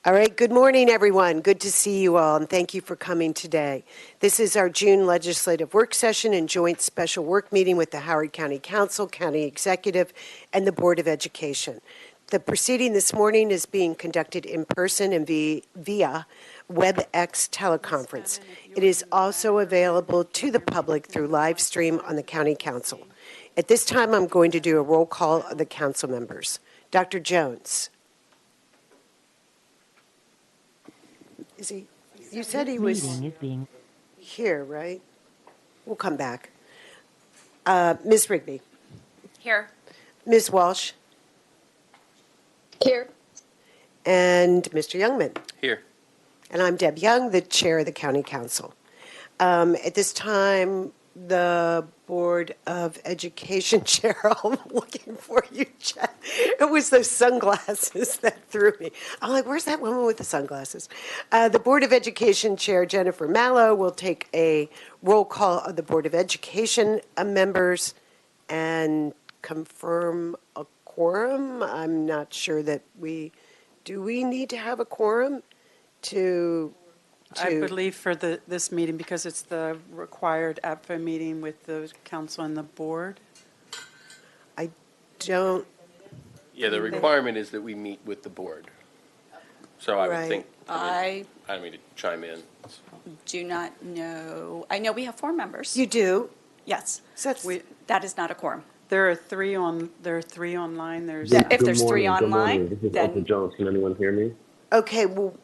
All right, good morning, everyone. Good to see you all, and thank you for coming today. This is our June legislative work session and joint special work meeting with the Howard County Council, County Executive, and the Board of Education. The proceeding this morning is being conducted in person and via WebEx teleconference. It is also available to the public through live stream on the County Council. At this time, I'm going to do a roll call of the council members. Dr. Jones. Is he? You said he was here, right? We'll come back. Ms. Rigby. Here. Ms. Walsh. Here. And Mr. Youngman. Here. And I'm Deb Young, the chair of the County Council. At this time, the Board of Education chair, I'm looking for you, Jeff. It was those sunglasses that threw me. I'm like, where's that woman with the sunglasses? The Board of Education chair, Jennifer Mallow, will take a roll call of the Board of Education members and confirm a quorum. I'm not sure that do we need to have a quorum to I believe for this meeting, because it's the required APFA meeting with the council and the board. I don't. Yeah, the requirement is that we meet with the board. So I would think. I don't mean to chime in. do not know. I know we have 4 members. You do? Yes. So that is not a quorum. There are 3 online. There's If there's 3 online, This is then Dr. Jones. Can anyone hear me? okay, well,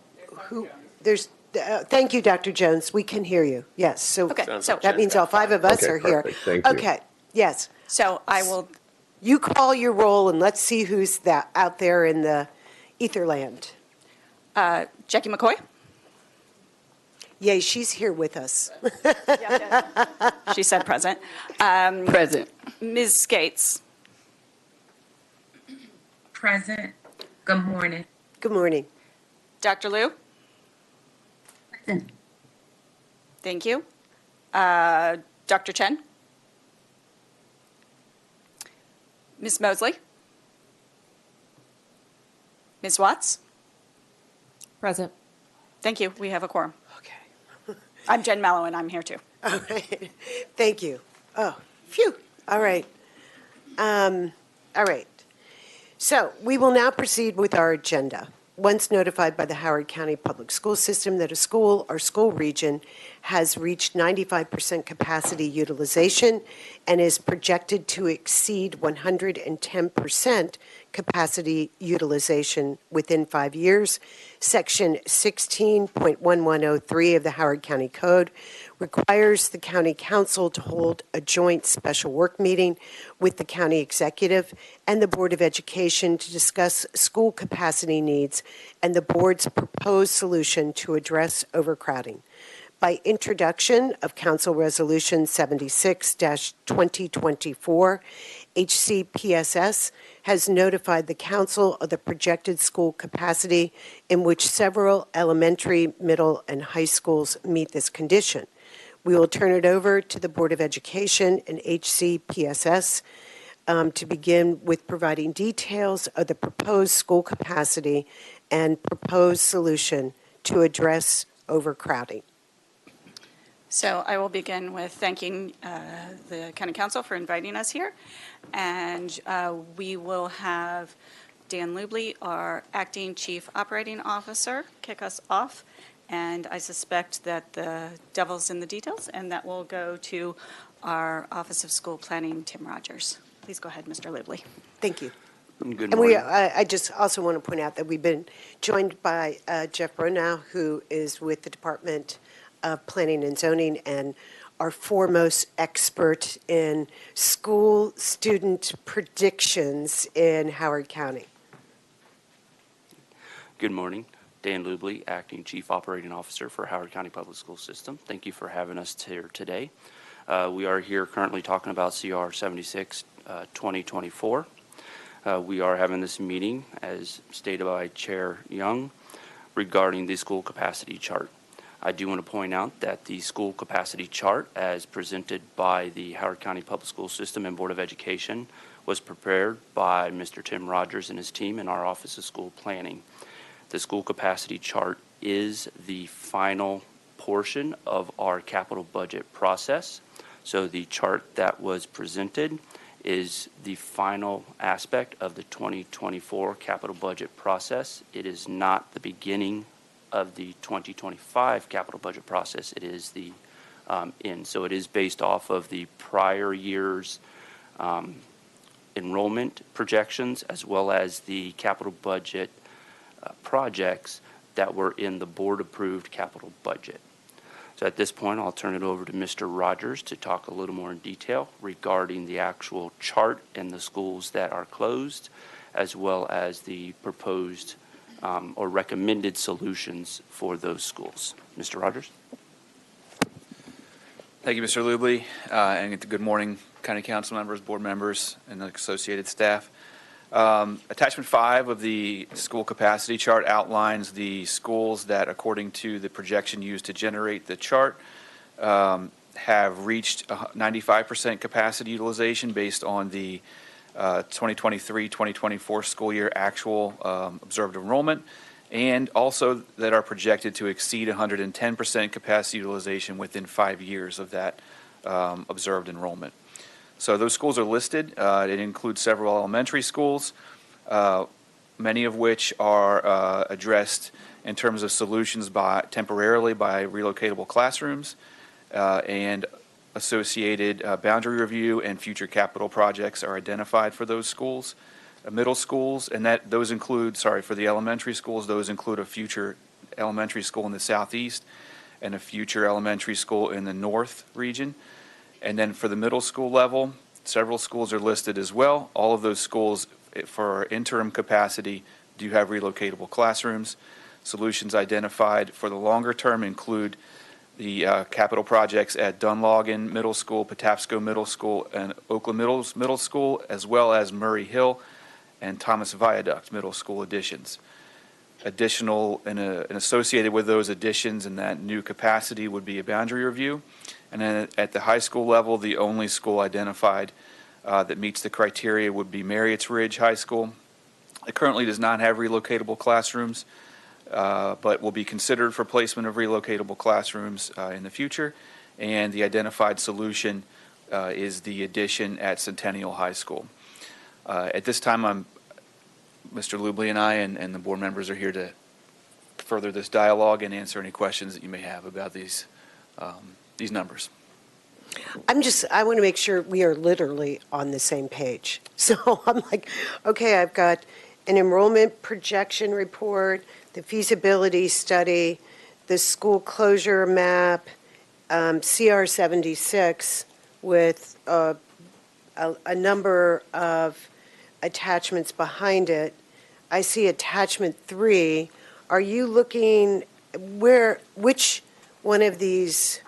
thank you, Dr. Jones. We can hear you. Yes. So okay. So that means all 5 of us Okay, are here. perfect. Thank you. Okay. Yes. So I will. You call your roll and let's see who's out there in the etherland. Jackie McCoy. Yay, she's here with us. She said present. Present. Ms. Skates. Present. Good morning. Good morning. Dr. Liu. Present. Thank you. Dr. Chen. Ms. Mosley. Ms. Watts. Present. Thank you. We have a quorum. Okay. I'm Jen Mallow, and I'm here too. All right. Thank you. Oh, phew. All right. All right. So we will now proceed with our agenda. Once notified by the Howard County Public School System that a school or school region has reached 95% capacity utilization and is projected to exceed 110% capacity utilization within 5 years, Section 16.1103 of the Howard County Code requires the County Council to hold a joint special work meeting with the County Executive and the Board of Education to discuss school capacity needs and the board's proposed solution to address overcrowding. By introduction of Council Resolution 76-2024, HCPSS has notified the Council of the projected school capacity in which several elementary, middle, and high schools meet this condition. We will turn it over to the Board of Education and HCPSS to begin with providing details of the proposed school capacity and proposed solution to address overcrowding. So I will begin with thanking the County Council for inviting us here. And we will have Dan Lubley, our Acting Chief Operating Officer, kick us off. And I suspect that the devil's in the details, and that will go to our Office of School Planning, Tim Rogers. Please go ahead, Mr. Lubley. Thank you. Good And morning. I just also want to point out that we've been joined by Jeff Bronow, who is with the Department of Planning and Zoning and our foremost expert in school student predictions in Howard County. Good morning. Dan Lubley, Acting Chief Operating Officer for Howard County Public School System. Thank you for having us here today. We are here currently talking about CR 76 2024. We are having this meeting, as stated by Chair Young, regarding the school capacity chart. I do want to point out that the school capacity chart, as presented by the Howard County Public School System and Board of Education, was prepared by Mr. Tim Rogers and his team in our Office of School Planning. The school capacity chart is the final portion of our capital budget process. So the chart that was presented is the final aspect of the 2024 capital budget process. It is not the beginning of the 2025 capital budget process. It is the end. So it is based off of the prior year's enrollment projections as well as the capital budget projects that were in the board-approved capital budget. So at this point, I'll turn it over to Mr. Rogers to talk a little more in detail regarding the actual chart and the schools that are closed, as well as the proposed or recommended solutions for those schools. Mr. Rogers? Thank you, Mr. Lubley, and good morning, County Council members, board members, and the associated staff. Attachment 5 of the school capacity chart outlines the schools that, according to the projection used to generate the chart, have reached 95% capacity utilization based on the 2023-2024 school year actual observed enrollment, and also that are projected to exceed 110% capacity utilization within 5 years of that observed enrollment. So those schools are listed. It includes several elementary schools, many of which are addressed in terms of solutions temporarily by relocatable classrooms and associated boundary review and future capital projects are identified for those schools. Middle schools, and those include, for the elementary schools, those include a future elementary school in the southeast and a future elementary school in the north region. And then for the middle school level, several schools are listed as well. All of those schools for interim capacity do have relocatable classrooms. Solutions identified for the longer term include the capital projects at Dunlogan Middle School, Patapsco Middle School, and Oakland Middle School, as well as Murray Hill and Thomas Viaduct Middle School additions. Additional and associated with those additions and that new capacity would be a boundary review. And then at the high school level, the only school identified that meets the criteria would be Marriott's Ridge High School. It currently does not have relocatable classrooms, but will be considered for placement of relocatable classrooms in the future. And the identified solution is the addition at Centennial High School. At this time, Mr. Lubley and I and the board members are here to further this dialogue and answer any questions that you may have about these numbers. I want to make sure we are literally on the same page. So I'm like, okay, I've got an enrollment projection report, the feasibility study, the school closure map, CR 76 with a number of attachments behind it. I see attachment 3. Are you looking which one of these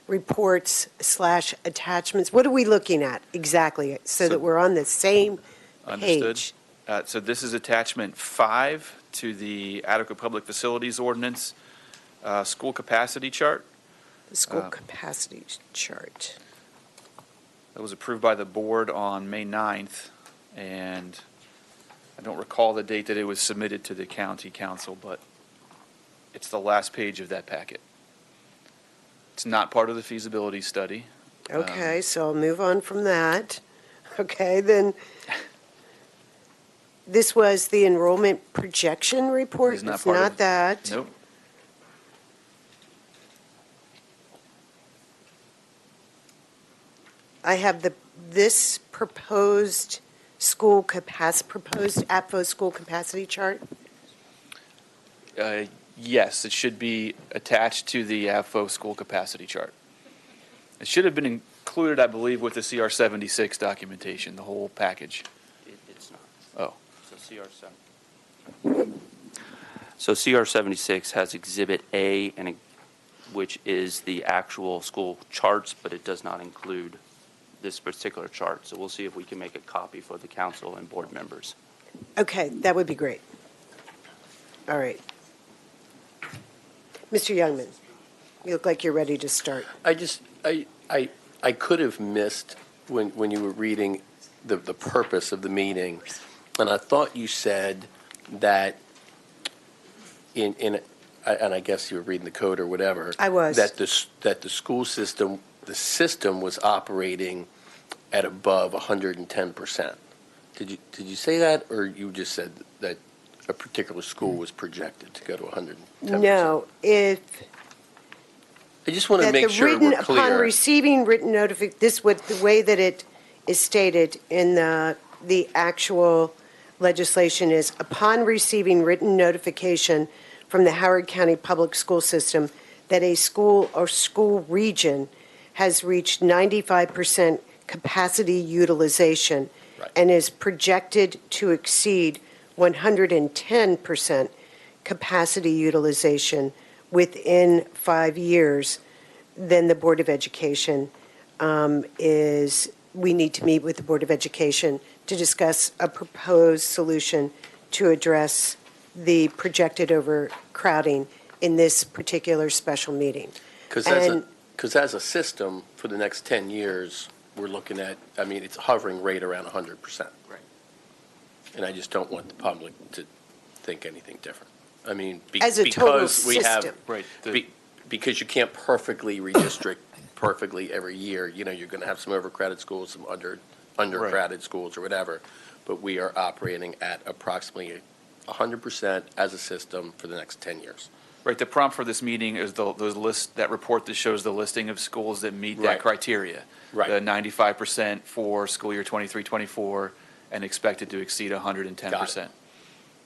reports / attachments, what are we looking at exactly so that we're on the same page? Understood. So this is attachment 5 to the Adequate Public Facilities Ordinance school capacity chart. The school capacity chart. That was approved by the board on May 9th, and I don't recall the date that it was submitted to the county council, but it's the last page of that packet. It's not part of the feasibility study. Okay, so I'll move on from that. Okay, then this was the enrollment projection report? It's not It's part not of- that. Nope. I have this proposed proposed APFO school capacity chart. Yes, it should be attached to the AFO school capacity chart. It should have been included, I believe, with the CR 76 documentation, the whole package. It's not. Oh. So CR 76 has Exhibit A, which is the actual school charts, but it does not include this particular chart. So we'll see if we can make a copy for the council and board members. Okay, that would be great. All right. Mr. Youngman, you look like you're ready to start. I could have missed when you were reading the purpose of the meeting, and I thought you said that and I guess you were reading the code or whatever. I was. That the school system, the system was operating at above 110%. Did you say that, or you just said that a particular school was projected to go to 110%? No, if, I just want to that make the sure written, we're upon clear. receiving written the way that it is stated in the actual legislation is, upon receiving written notification from the Howard County Public School System that a school or school region has reached 95% capacity utilization Right. and is projected to exceed 110% capacity utilization within 5 years, then the Board of Education we need to meet with the Board of Education to discuss a proposed solution to address the projected overcrowding in this particular special meeting. Because And- as a system, for the next 10 years, we're looking at, I mean, it's hovering right around 100%. Right. And I just don't want the public to think anything different. I mean, As a total because we have, system. Right. because you can't perfectly redistrict perfectly every year. You know, you're going to have some overcrowded schools, some undercrowded schools or whatever. But we are operating at approximately 100% as a system for the next 10 years. Right, the prompt for this meeting is those list, that report that shows the listing of schools that meet that Right. criteria. Right. The 95% for school year 23-24 and expected to exceed 110%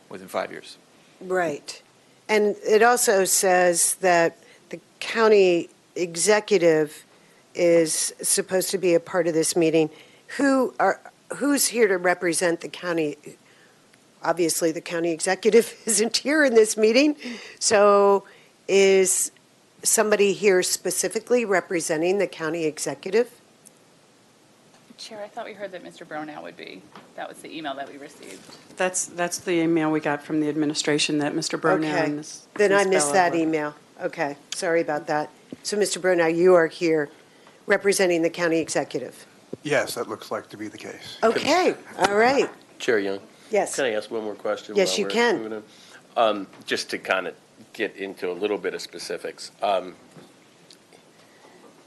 within 5 years. Right. And it also says that the county executive is supposed to be a part of this meeting. Who's here to represent the county? Obviously, the county executive isn't here in this meeting. So is somebody here specifically representing the county executive? Chair, I thought we heard that Mr. Bronow would be. That was the email that we received. That's the email we got from the administration that Mr. Bronow Okay, and Ms. then I Ms. missed Bella that were- email. Okay, sorry about that. So, Mr. Brunau, you are here representing the county executive. Yes, that looks like to be the case. Okay, all right, Chair Young? yes. Can I ask one more question? Yes, while you we're can. moving on? Just to kind of get into a little bit of specifics.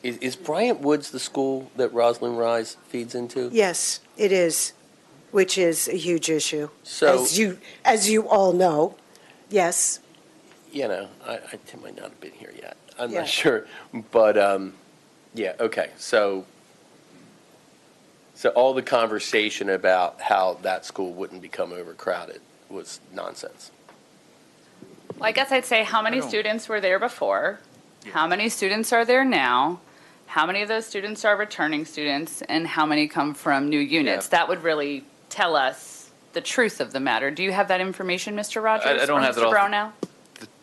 Is Bryant Woods the school that Rosalind Rise feeds into? Yes, it is, which is a huge issue, So, as you all know. Yes, you know, Tim might not have been here yet. I'm Yeah. not sure. But, yeah, okay. So all the conversation about how that school wouldn't become overcrowded was nonsense. Well, I guess I'd say how many students were there before? How many students are there now? How many of those students are returning students? And how many come from new units? Yeah. That would really tell us the truth of the matter. Do you have that information, Mr. Rogers? I don't or have that Mr. off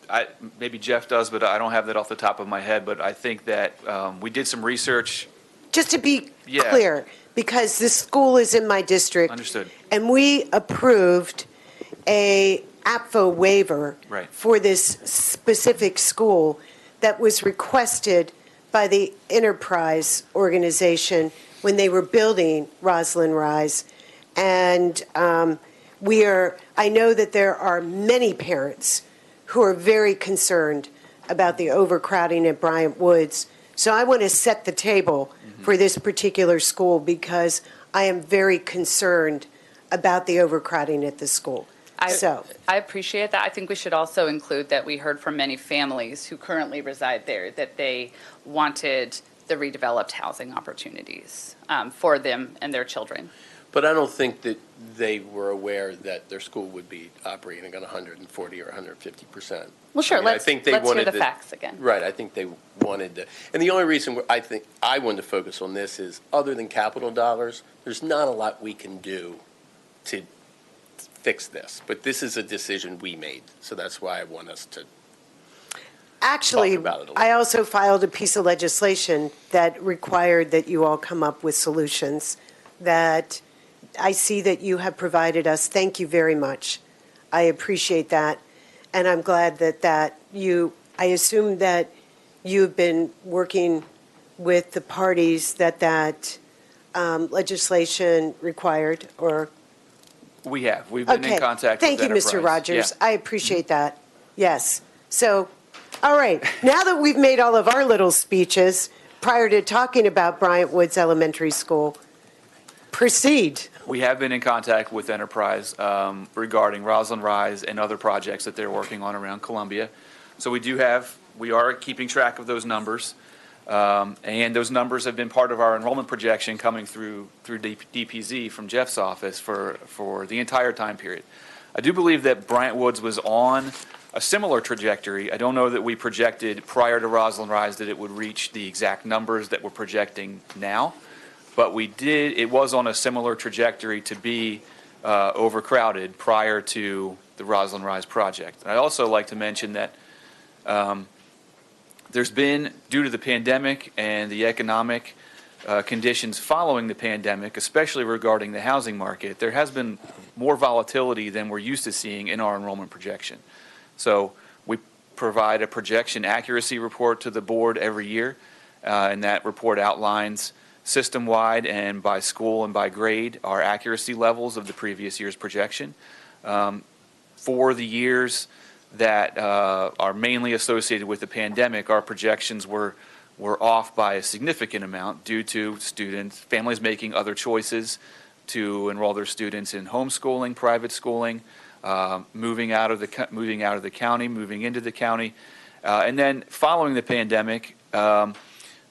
the- Bronow? Maybe Jeff does, but I don't have that off the top of my head. But I think that we did some research. just to be Yeah. clear, because this school is in my district. Understood. And we approved a APFO waiver Right. for this specific school that was requested by the Enterprise organization when they were building Rosalind Rise. And I know that there are many parents who are very concerned about the overcrowding at Bryant Woods. So I want to set the table for this particular school because I am very concerned about the overcrowding at the school. So, I appreciate that. I think we should also include that we heard from many families who currently reside there that they wanted the redeveloped housing opportunities for them and their children. But I don't think that they were aware that their school would be operating on 140 or 150%. Well, sure, I mean, I let's think they hear wanted the to- facts again. Right, I think they wanted to. And the only reason I think I wanted to focus on this is, other than capital dollars, there's not a lot we can do to fix this. But this is a decision we made, so that's why I want us to. actually, Talk about it a little. I also filed a piece of legislation that required that you all come up with solutions that I see that you have provided us. Thank you very much. I appreciate that. And I'm glad that I assume that you've been working with the parties that legislation required, or We have. We've been in Okay. contact Thank with you, Mr. Enterprise. Rogers. Yeah. I appreciate that. Yes. So, all right, now that we've made all of our little speeches prior to talking about Bryant Woods Elementary School, proceed. We have been in contact with Enterprise regarding Roslyn Rise and other projects that they're working on around Columbia. So we are keeping track of those numbers. And those numbers have been part of our enrollment projection coming through DPZ from Jeff's office for the entire time period. I do believe that Bryant Woods was on a similar trajectory. I don't know that we projected prior to Roslyn Rise that it would reach the exact numbers that we're projecting now, but it was on a similar trajectory to be overcrowded prior to the Roslyn Rise project. I'd also like to mention that there's been, due to the pandemic and the economic conditions following the pandemic, especially regarding the housing market, there has been more volatility than we're used to seeing in our enrollment projection. So we provide a projection accuracy report to the board every year, and that report outlines system-wide and by school and by grade our accuracy levels of the previous year's projection. For the years that are mainly associated with the pandemic, our projections were off by a significant amount due to families making other choices to enroll their students in homeschooling, private schooling, moving out of the county, moving into the county. And then following the pandemic,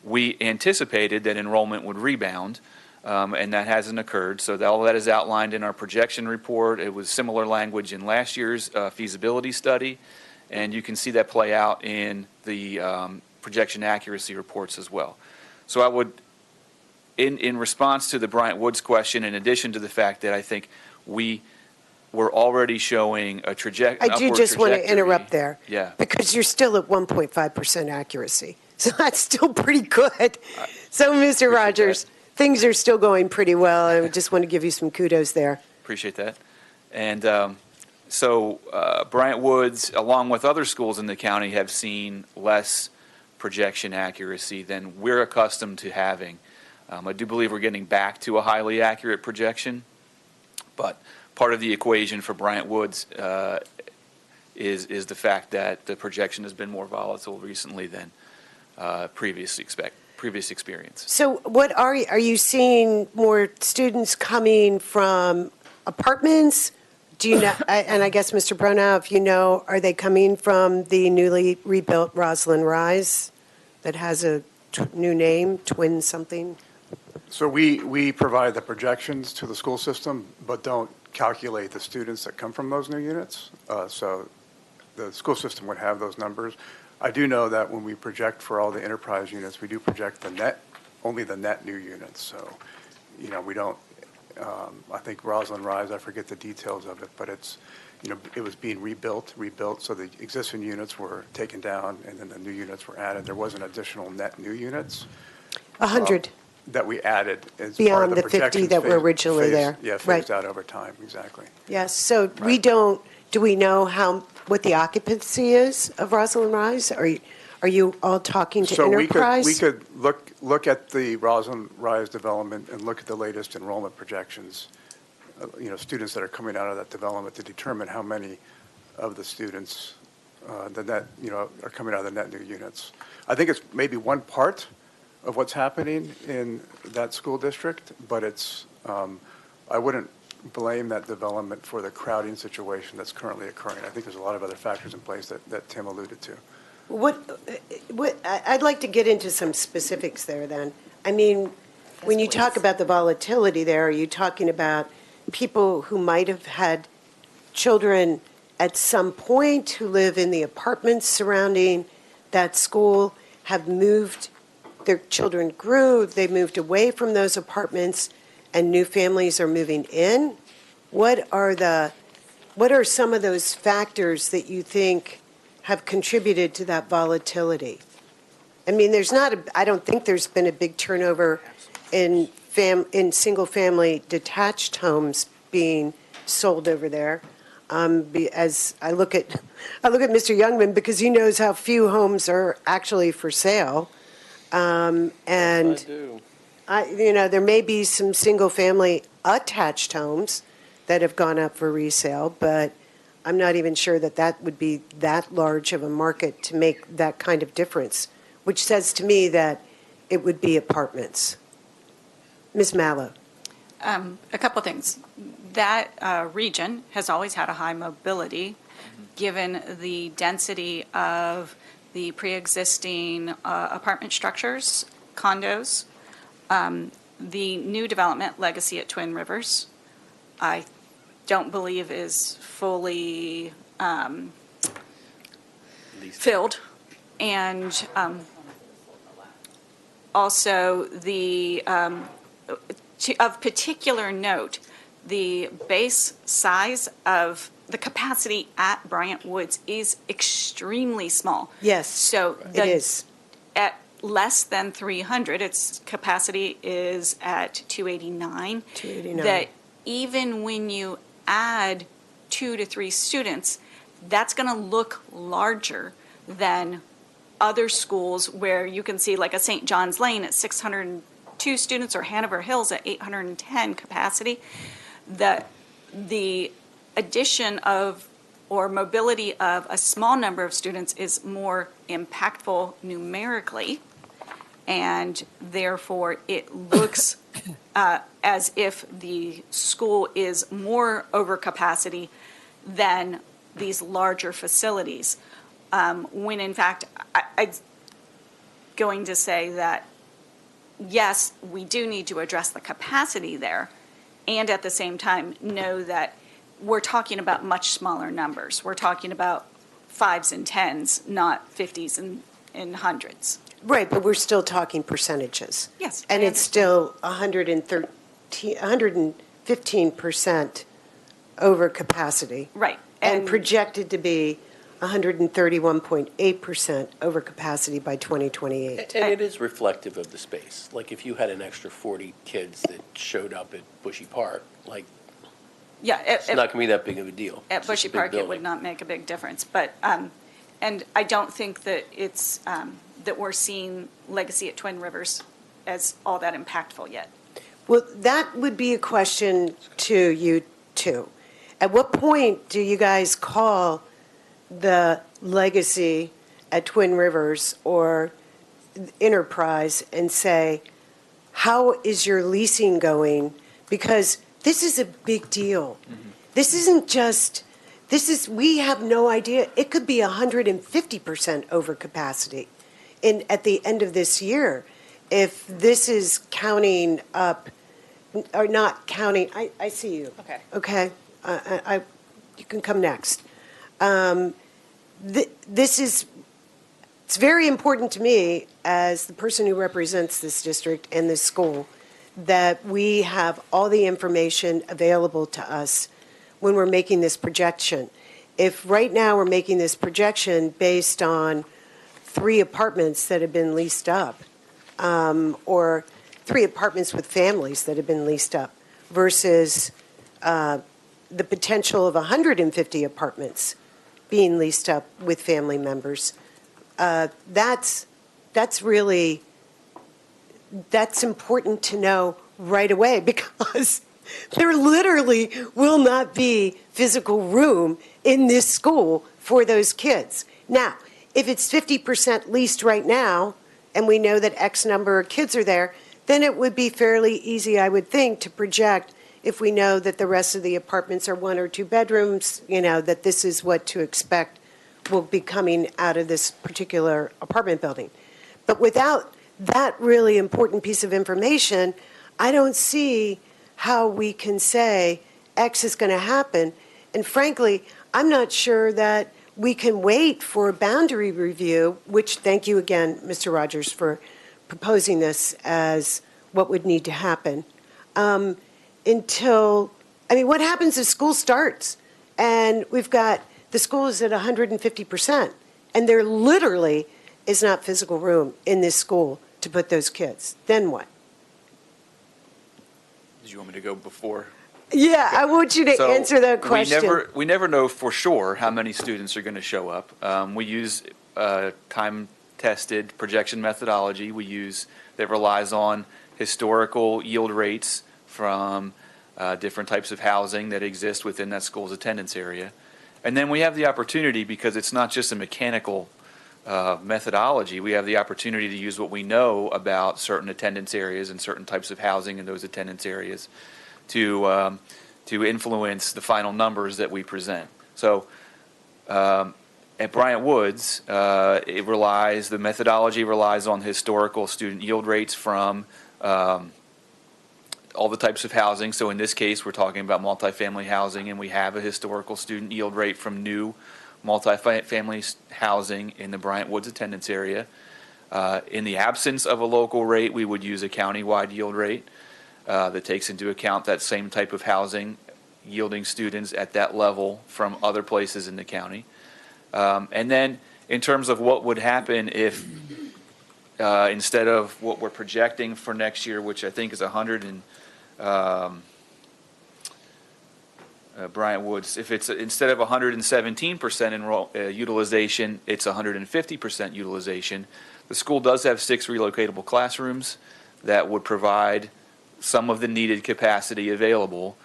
we anticipated that enrollment would rebound, and that hasn't occurred. So all that is outlined in our projection report. It was similar language in last year's feasibility study, and you can see that play out in the projection accuracy reports as well. So I would, in response to the Bryant Woods question, in addition to the fact that I think we're already showing a trajectory. I do just want to interrupt there. Yeah. Because you're still at 1.5% accuracy. So that's still pretty good. So, Mr. Rogers, things are still going pretty well. I just want to give you some kudos there. Appreciate that. And so Bryant Woods, along with other schools in the county, have seen less projection accuracy than we're accustomed to having. I do believe we're getting back to a highly accurate projection, but part of the equation for Bryant Woods is the fact that the projection has been more volatile recently than previous experience. So what are you seeing more students coming from apartments? Do you know, and I guess Mr. Brunow, if you know, are they coming from the newly rebuilt Roslyn Rise that has a new name, Twin something? So we provide the projections to the school system, but don't calculate the students that come from those new units. So the school system would have those numbers. I do know that when we project for all the enterprise units, we do project only the net new units. So, we don't, I think Roslyn Rise, I forget the details of it, but it's, it was being rebuilt, so the existing units were taken down and then the new units were added. There wasn't additional net new units. 100. That we added as Beyond part of the the 50 projections that were originally there. Yeah, Right. phased out over time, exactly. Yes, so Right. do we know what the occupancy is of Roslyn Rise? Are you all talking to So Enterprise? we could look at the Roslyn Rise development and look at the latest enrollment projections, students that are coming out of that development to determine how many of the students are coming out of the net new units. I think it's maybe one part of what's happening in that school district, but it's, I wouldn't blame that development for the crowding situation that's currently occurring. I think there's a lot of other factors in place that Tim alluded to. I'd like to get into some specifics there then. I mean, when you talk about the volatility there, are you talking about people who might have had children at some point who live in the apartments surrounding that school, have moved, their children grew, they moved away from those apartments, and new families are moving in? What are some of those factors that you think have contributed to that volatility? I mean, I don't think there's been a big turnover in single-family detached homes being sold over there. As I look at Mr. Youngman, because he knows how few homes are actually for sale. And I do. there may be some single-family attached homes that have gone up for resale, but I'm not even sure that that would be that large of a market to make that kind of difference, which says to me that it would be apartments. Ms. Mallow. A couple things. That region has always had a high mobility, given the density of the pre-existing apartment structures, condos. The new development, Legacy at Twin Rivers, I don't believe is fully filled. And also of particular note, the base size of the capacity at Bryant Woods is extremely small. Yes, So it is. At less than 300, its capacity is at 289. 289. That even when you add 2 to 3 students, that's going to look larger than other schools where you can see like a St. John's Lane at 602 students or Hanover Hills at 810 capacity. The addition of or mobility of a small number of students is more impactful numerically, and therefore it looks as if the school is more over capacity than these larger facilities. When in fact, I'm going to say that, yes, we do need to address the capacity there, and at the same time know that we're talking about much smaller numbers. We're talking about 5s and 10s, not 50s and hundreds. Right, but we're still talking percentages. Yes. And I it's still 115% over capacity. Right. And projected to be 131.8% over capacity by 2028. And it is reflective of the space. Like if you had an extra 40 kids that showed up at Bushy Park, like Yeah. it's not going to be that big of a deal. At It's just Bushy a big Park, it would building. not make a big difference. But, and I don't think that it's, that we're seeing Legacy at Twin Rivers as all that impactful yet. Well, that would be a question to you two. At what point do you guys call the Legacy at Twin Rivers or Enterprise and say, how is your leasing going? Because this is a big deal. This isn't just, we have no idea. It could be 150% over capacity at the end of this year. If this is counting up, or not counting, I see you. Okay. Okay? You can come next. It's very important to me as the person who represents this district and this school that we have all the information available to us when we're making this projection. If right now we're making this projection based on 3 apartments that have been leased up, or 3 apartments with families that have been leased up versus the potential of 150 apartments being leased up with family members, that's important to know right away, because there literally will not be physical room in this school for those kids. Now, if it's 50% leased right now, and we know that X number of kids are there, then it would be fairly easy, I would think, to project, if we know that the rest of the apartments are 1 or 2 bedrooms, that this is what to expect will be coming out of this particular apartment building. But without that really important piece of information, I don't see how we can say X is going to happen. And frankly, I'm not sure that we can wait for a boundary review, which, thank you again, Mr. Rogers, for proposing this as what would need to happen, until, what happens if school starts and we've got the school is at 150%, and there literally is not physical room in this school to put those kids? Then what? Did you want me to go before? Yeah, I want you to So answer that question. We never know for sure how many students are going to show up. We use time-tested projection methodology that relies on historical yield rates from different types of housing that exist within that school's attendance area. And then we have the opportunity, because it's not just a mechanical methodology, we have the opportunity to use what we know about certain attendance areas and certain types of housing in those attendance areas to influence the final numbers that we present. So at Bryant Woods, the methodology relies on historical student yield rates from all the types of housing. So in this case, we're talking about multifamily housing, and we have a historical student yield rate from new multifamily housing in the Bryant Woods attendance area. In the absence of a local rate, we would use a county-wide yield rate that takes into account that same type of housing yielding students at that level from other places in the county. And then in terms of what would happen if instead of what we're projecting for next year, which I think is Bryant Woods, if it's instead of 117% utilization, it's 150% utilization. The school does have 6 relocatable classrooms that would provide some of the needed capacity available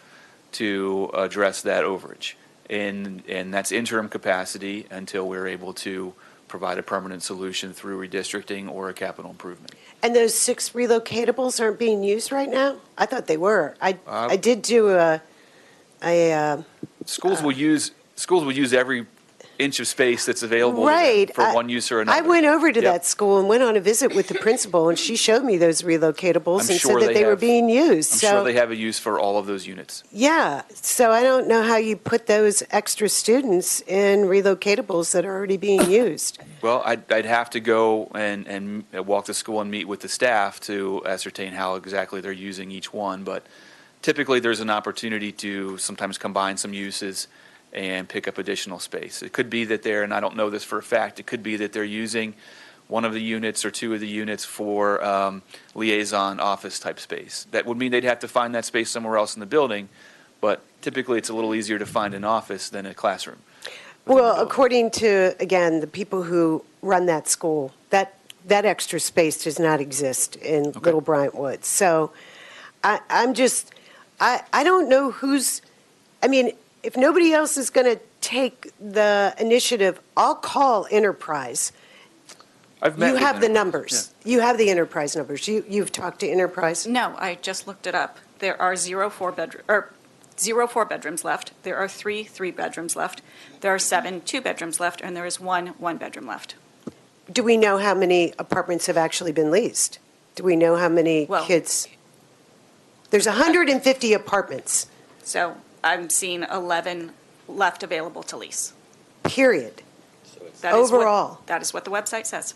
to address that overage. And that's interim capacity until we're able to provide a permanent solution through redistricting or a capital improvement. And those 6 relocatables aren't being used right now? I thought they were. I did do schools will use every inch of space that's available right. for one use or another. I went over to Yep. that school and went on a visit with the principal, and she showed me those relocatables I'm and sure said that they were being used. I'm So sure they have a use for all of those units. yeah, so I don't know how you put those extra students in relocatables that are already being used. Well, I'd have to go and walk the school and meet with the staff to ascertain how exactly they're using each one, but typically there's an opportunity to sometimes combine some uses and pick up additional space. It could be that they're, and I don't know this for a fact, it could be that they're using one of the units or 2 of the units for liaison office type space. That would mean they'd have to find that space somewhere else in the building, but typically it's a little easier to find an office than a classroom. Well, according to, again, the people who run that school, that extra space does not exist in Little Bryant Woods. So I'm just, I don't know if nobody else is going to take the initiative, I'll call Enterprise. I've met You with have the Enterprise, numbers. yeah. You have the Enterprise numbers. You've talked to Enterprise? No, I just looked it up. There are 0 4-bedrooms left. There are 3 3-bedrooms left. There are 7 2-bedrooms left, and there is 1 1-bedroom left. Do we know how many apartments have actually been leased? Do we know how many Well- kids? There's 150 apartments, So I'm seeing 11 left available to lease. period. That is what- Overall. That is what the website says.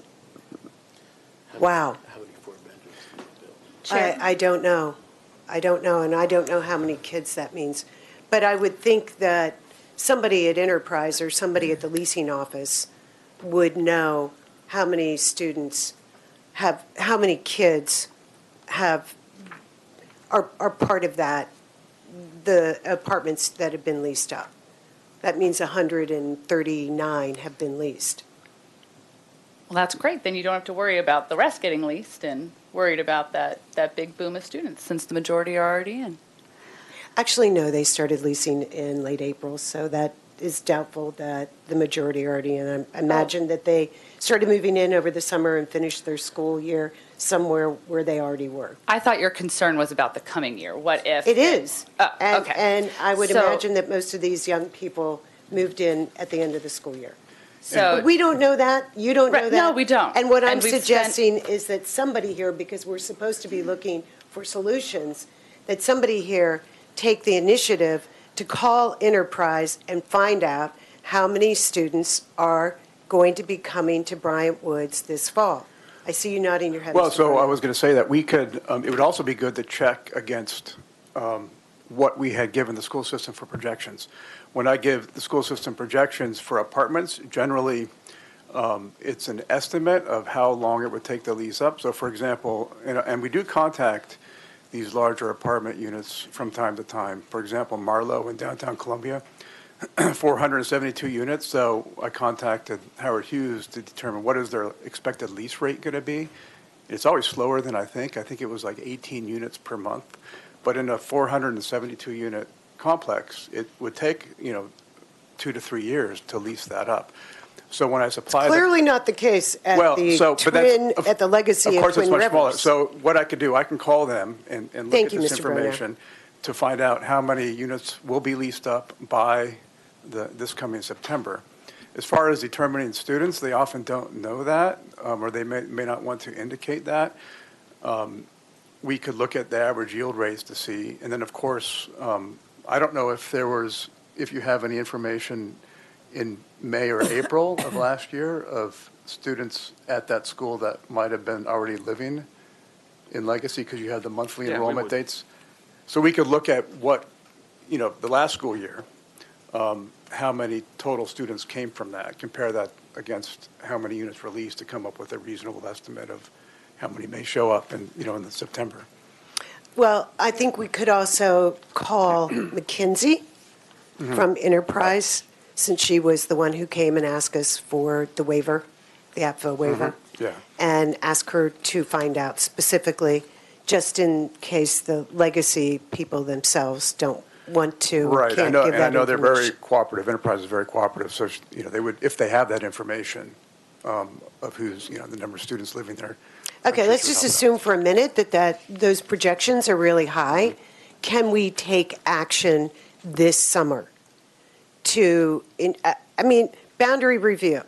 Wow. How many 4-bedrooms do you build? Chair. I don't know. I don't know, and I don't know how many kids that means. But I would think that somebody at Enterprise or somebody at the leasing office would know how many students have, how many kids are part of that, the apartments that have been leased up. That means 139 have been leased. Well, that's great. Then you don't have to worry about the rest getting leased and worried about that big boom of students, since the majority are already in. Actually, no, they started leasing in late April, so that is doubtful that the majority are already in. I imagine that they started moving in over the summer and finished their school year somewhere where they already were. I thought your concern was about the coming year. What if? It is. Oh, And- okay. And I would So- imagine that most of these young people moved in at the end of the school year. So, But we don't know that, you don't know Right, that. no, we don't. And what I'm And we've suggesting is that somebody here, because we're supposed to be looking for solutions, that somebody here take the initiative to call Enterprise and find out how many students are going to be coming to Bryant Woods this fall. I see you nodding your head. Well, Mr. so I Bryant. was going to say that we could, it would also be good to check against what we had given the school system for projections. When I give the school system projections for apartments, generally, it's an estimate of how long it would take to lease up. So for example, and we do contact these larger apartment units from time to time. For example, Marlowe in downtown Columbia, 472 units. So I contacted Howard Hughes to determine what is their expected lease rate going to be. It's always slower than I think. I think it was like 18 units per month. But in a 472-unit complex, it would take, 2 to 3 years to lease that up. So when I supply Clearly not the case at Well, the so, but that's- Twin, at the Legacy Of of course, it's Twin much smaller. Rivers. So what I could do, I can call them and look Thank at you, this Mr. Bruno. information to find out how many units will be leased up by this coming September. As far as determining students, they often don't know that, or they may not want to indicate that. We could look at the average yield rates to see, and then, of course, I don't know if you have any information in May or April of last year of students at that school that might have been already living in Legacy, because you had the monthly Yeah, we enrollment would. dates. So we could look at what, the last school year, how many total students came from that, compare that against how many units were leased to come up with a reasonable estimate of how many may show up in the September. Well, I think we could also call McKinsey from Enterprise, since she was the one who came and asked us for the waiver, the Apfo waiver. Yeah. And ask her to find out specifically, just in case the Legacy people themselves don't want to, or Right, I can't know, give and I that know they're very information. cooperative, Enterprise is very cooperative, so, they would, if they have that information of who's, the number of students living there. I'm Okay, sure let's she would just help assume for a minute that those projections are really high. Can we take action this summer boundary review?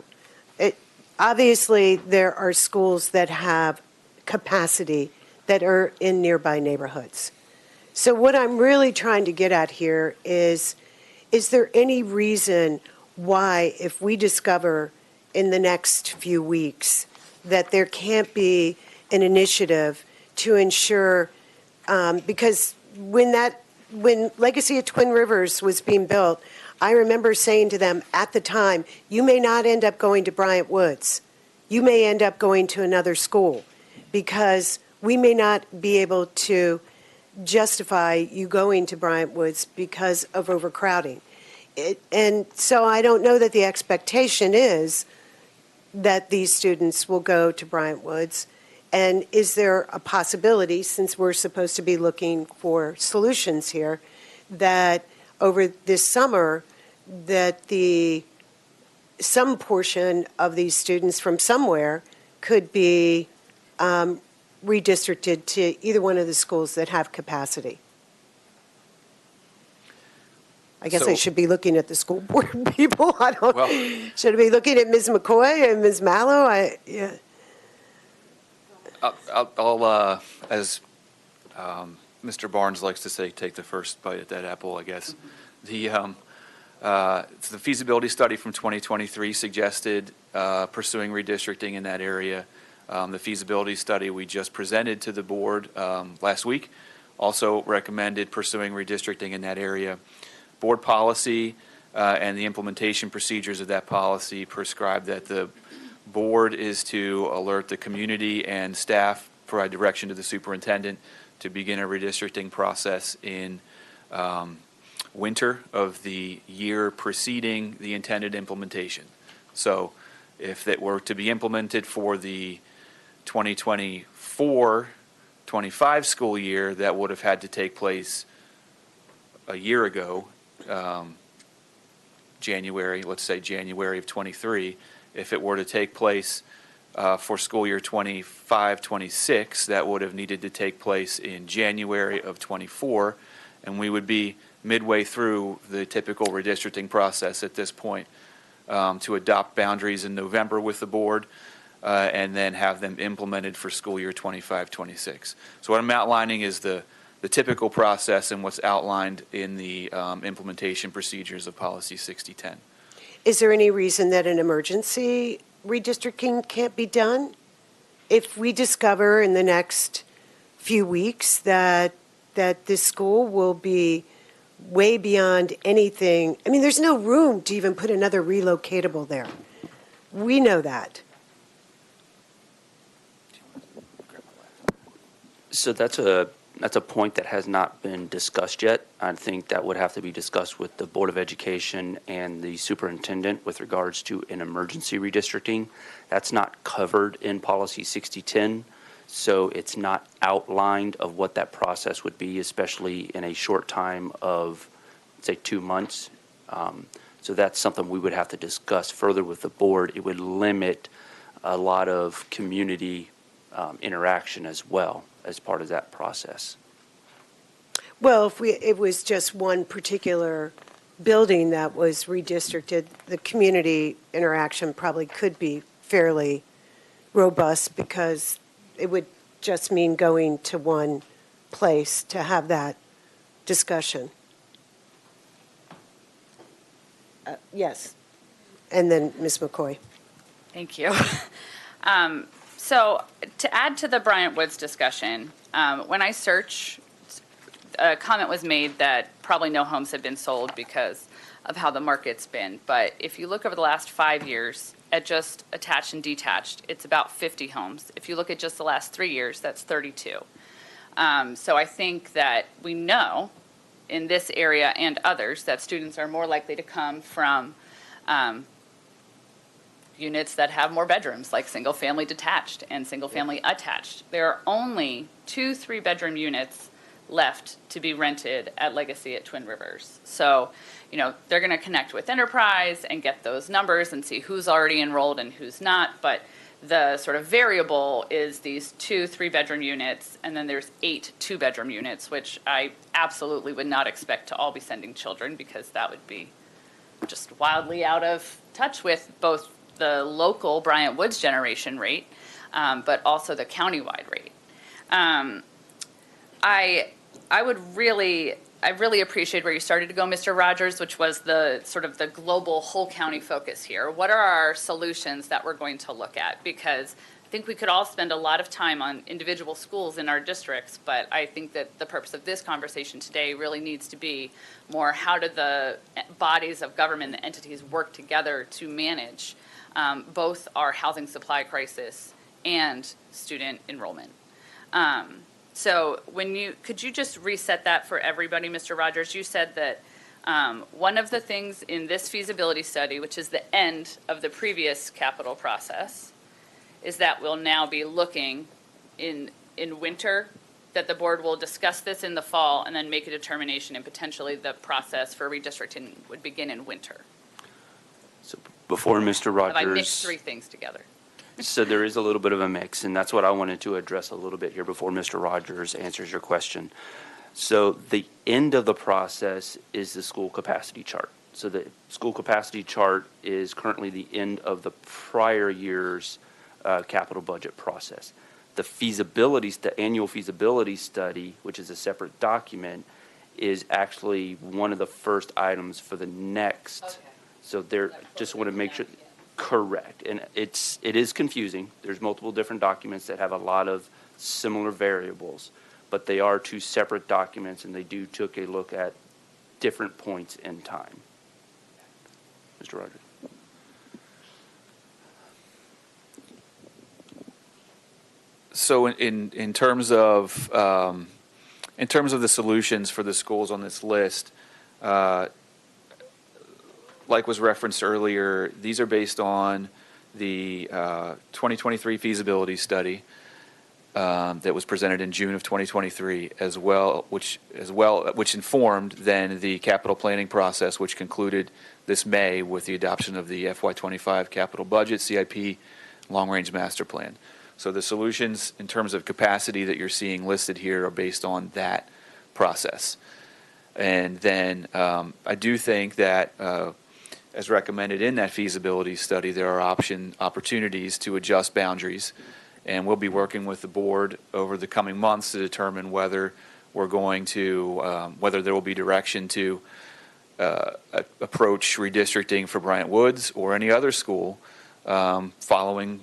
Obviously, there are schools that have capacity that are in nearby neighborhoods. So what I'm really trying to get at here is there any reason why, if we discover in the next few weeks that there can't be an initiative to ensure, because when Legacy of Twin Rivers was being built, I remember saying to them at the time, you may not end up going to Bryant Woods. You may end up going to another school, because we may not be able to justify you going to Bryant Woods because of overcrowding. And so I don't know that the expectation is that these students will go to Bryant Woods. And is there a possibility, since we're supposed to be looking for solutions here, that over this summer, that some portion of these students from somewhere could be redistricted to either one of the schools that have capacity? I guess I So- should be looking at the school board people. Well- Should I be looking at Ms. McCoy and Ms. Mallow? Yeah. I'll as Mr. Barnes likes to say, take the first bite at that apple, I guess. The feasibility study from 2023 suggested pursuing redistricting in that area. The feasibility study we just presented to the board last week also recommended pursuing redistricting in that area. Board policy and the implementation procedures of that policy prescribe that the board is to alert the community and staff, provide direction to the superintendent to begin a redistricting process in winter of the year preceding the intended implementation. So if that were to be implemented for the 2024-25 school year, that would have had to take place a year ago, January, let's say January of 23. If it were to take place for school year 25-26, that would have needed to take place in January of 24, and we would be midway through the typical redistricting process at this point to adopt boundaries in November with the board and then have them implemented for school year 25-26. So what I'm outlining is the typical process and what's outlined in the implementation procedures of Policy 6010. Is there any reason that an emergency redistricting can't be done? If we discover in the next few weeks that this school will be way beyond anything, I mean, there's no room to even put another relocatable there. We know that. So that's a point that has not been discussed yet. I think that would have to be discussed with the Board of Education and the superintendent with regards to an emergency redistricting. That's not covered in Policy 6010. So it's not outlined of what that process would be, especially in a short time of, say, 2 months. So that's something we would have to discuss further with the board. It would limit a lot of community interaction as well as part of that process. Well, if it was just one particular building that was redistricted, the community interaction probably could be fairly robust because it would just mean going to one place to have that discussion. Yes. And then Ms. McCoy. Thank you. So to add to the Bryant Woods discussion, when I search, a comment was made that probably no homes have been sold because of how the market's been. But if you look over the last 5 years at just attached and detached, it's about 50 homes. If you look at just the last 3 years, that's 32. So I think that we know in this area and others that students are more likely to come from units that have more bedrooms, like single-family detached and single-family attached. There are only 2 3-bedroom units left to be rented at Legacy at Twin Rivers. So, they're going to connect with Enterprise and get those numbers and see who's already enrolled and who's not. But the sort of variable is these 2 3-bedroom units, and then there's 8 2-bedroom units, which I absolutely would not expect to all be sending children because that would be just wildly out of touch with both the local Bryant Woods generation rate, but also the countywide rate. I really appreciate where you started to go, Mr. Rogers, which was the sort of the global whole county focus here. What are our solutions that we're going to look at? Because I think we could all spend a lot of time on individual schools in our districts, but I think that the purpose of this conversation today really needs to be more how do the bodies of government, the entities work together to manage both our housing supply crisis and student enrollment. So could you just reset that for everybody, Mr. Rogers? You said that one of the things in this feasibility study, which is the end of the previous capital process, is that we'll now be looking in winter, that the board will discuss this in the fall and then make a determination, and potentially the process for redistricting would begin in winter. So before Mr. Rogers. Have I mixed 3 things together? So there is a little bit of a mix, and that's what I wanted to address a little bit here before Mr. Rogers answers your question. So the end of the process is the school capacity chart. So the school capacity chart is currently the end of the prior year's capital budget process. The annual feasibility study, which is a separate document, is actually one of the first items for the next. Okay. So there, just want to make sure. Correct, and it is confusing. There's multiple different documents that have a lot of similar variables, but they are 2 separate documents, and they do took a look at different points in time. Mr. Rogers. So in terms of the solutions for the schools on this list, like was referenced earlier, these are based on the 2023 feasibility study that was presented in June of 2023, which informed then the capital planning process, which concluded this May with the adoption of the FY25 capital budget, CIP, long-range master plan. So the solutions in terms of capacity that you're seeing listed here are based on that process. And then I do think that as recommended in that feasibility study, there are opportunities to adjust boundaries, and we'll be working with the board over the coming months to determine whether we're going to, whether there will be direction to approach redistricting for Bryant Woods or any other school following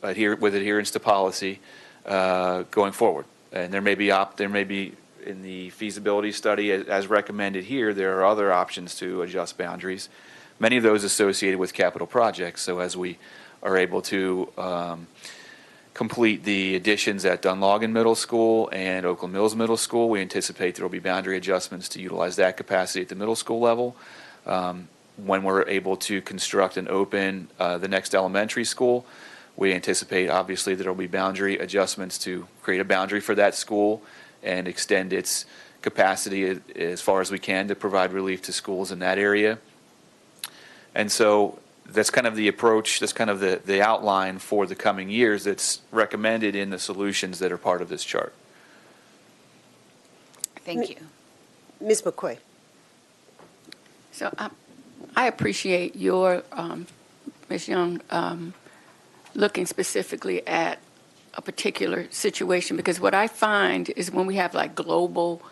with adherence to policy going forward. And there may be in the feasibility study, as recommended here, there are other options to adjust boundaries, many of those associated with capital projects. So as we are able to complete the additions at Dunlogan Middle School and Oakland Mills Middle School, we anticipate there will be boundary adjustments to utilize that capacity at the middle school level. When we're able to construct and open the next elementary school, We anticipate, obviously, that there will be boundary adjustments to create a boundary for that school and extend its capacity as far as we can to provide relief to schools in that area. And so that's kind of the approach, that's kind of the outline for the coming years that's recommended in the solutions that are part of this chart. Thank you. Ms. McCoy. So I appreciate your, Ms. Young, looking specifically at a particular situation, because what I find is when we have like global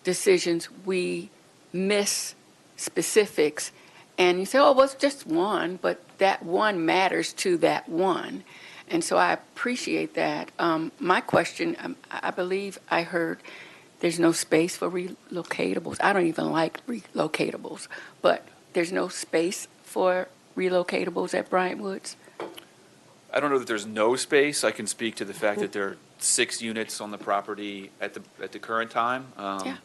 decisions, we miss specifics, and you say, oh, well, it's just one, but that one matters to that one. And so I appreciate that. My question, I believe I heard there's no space for relocatables. I don't even like relocatables, but there's no space for relocatables at Bryant Woods? I don't know that there's no space. I can speak to the fact that there are 6 units on the property at the current time. Yeah.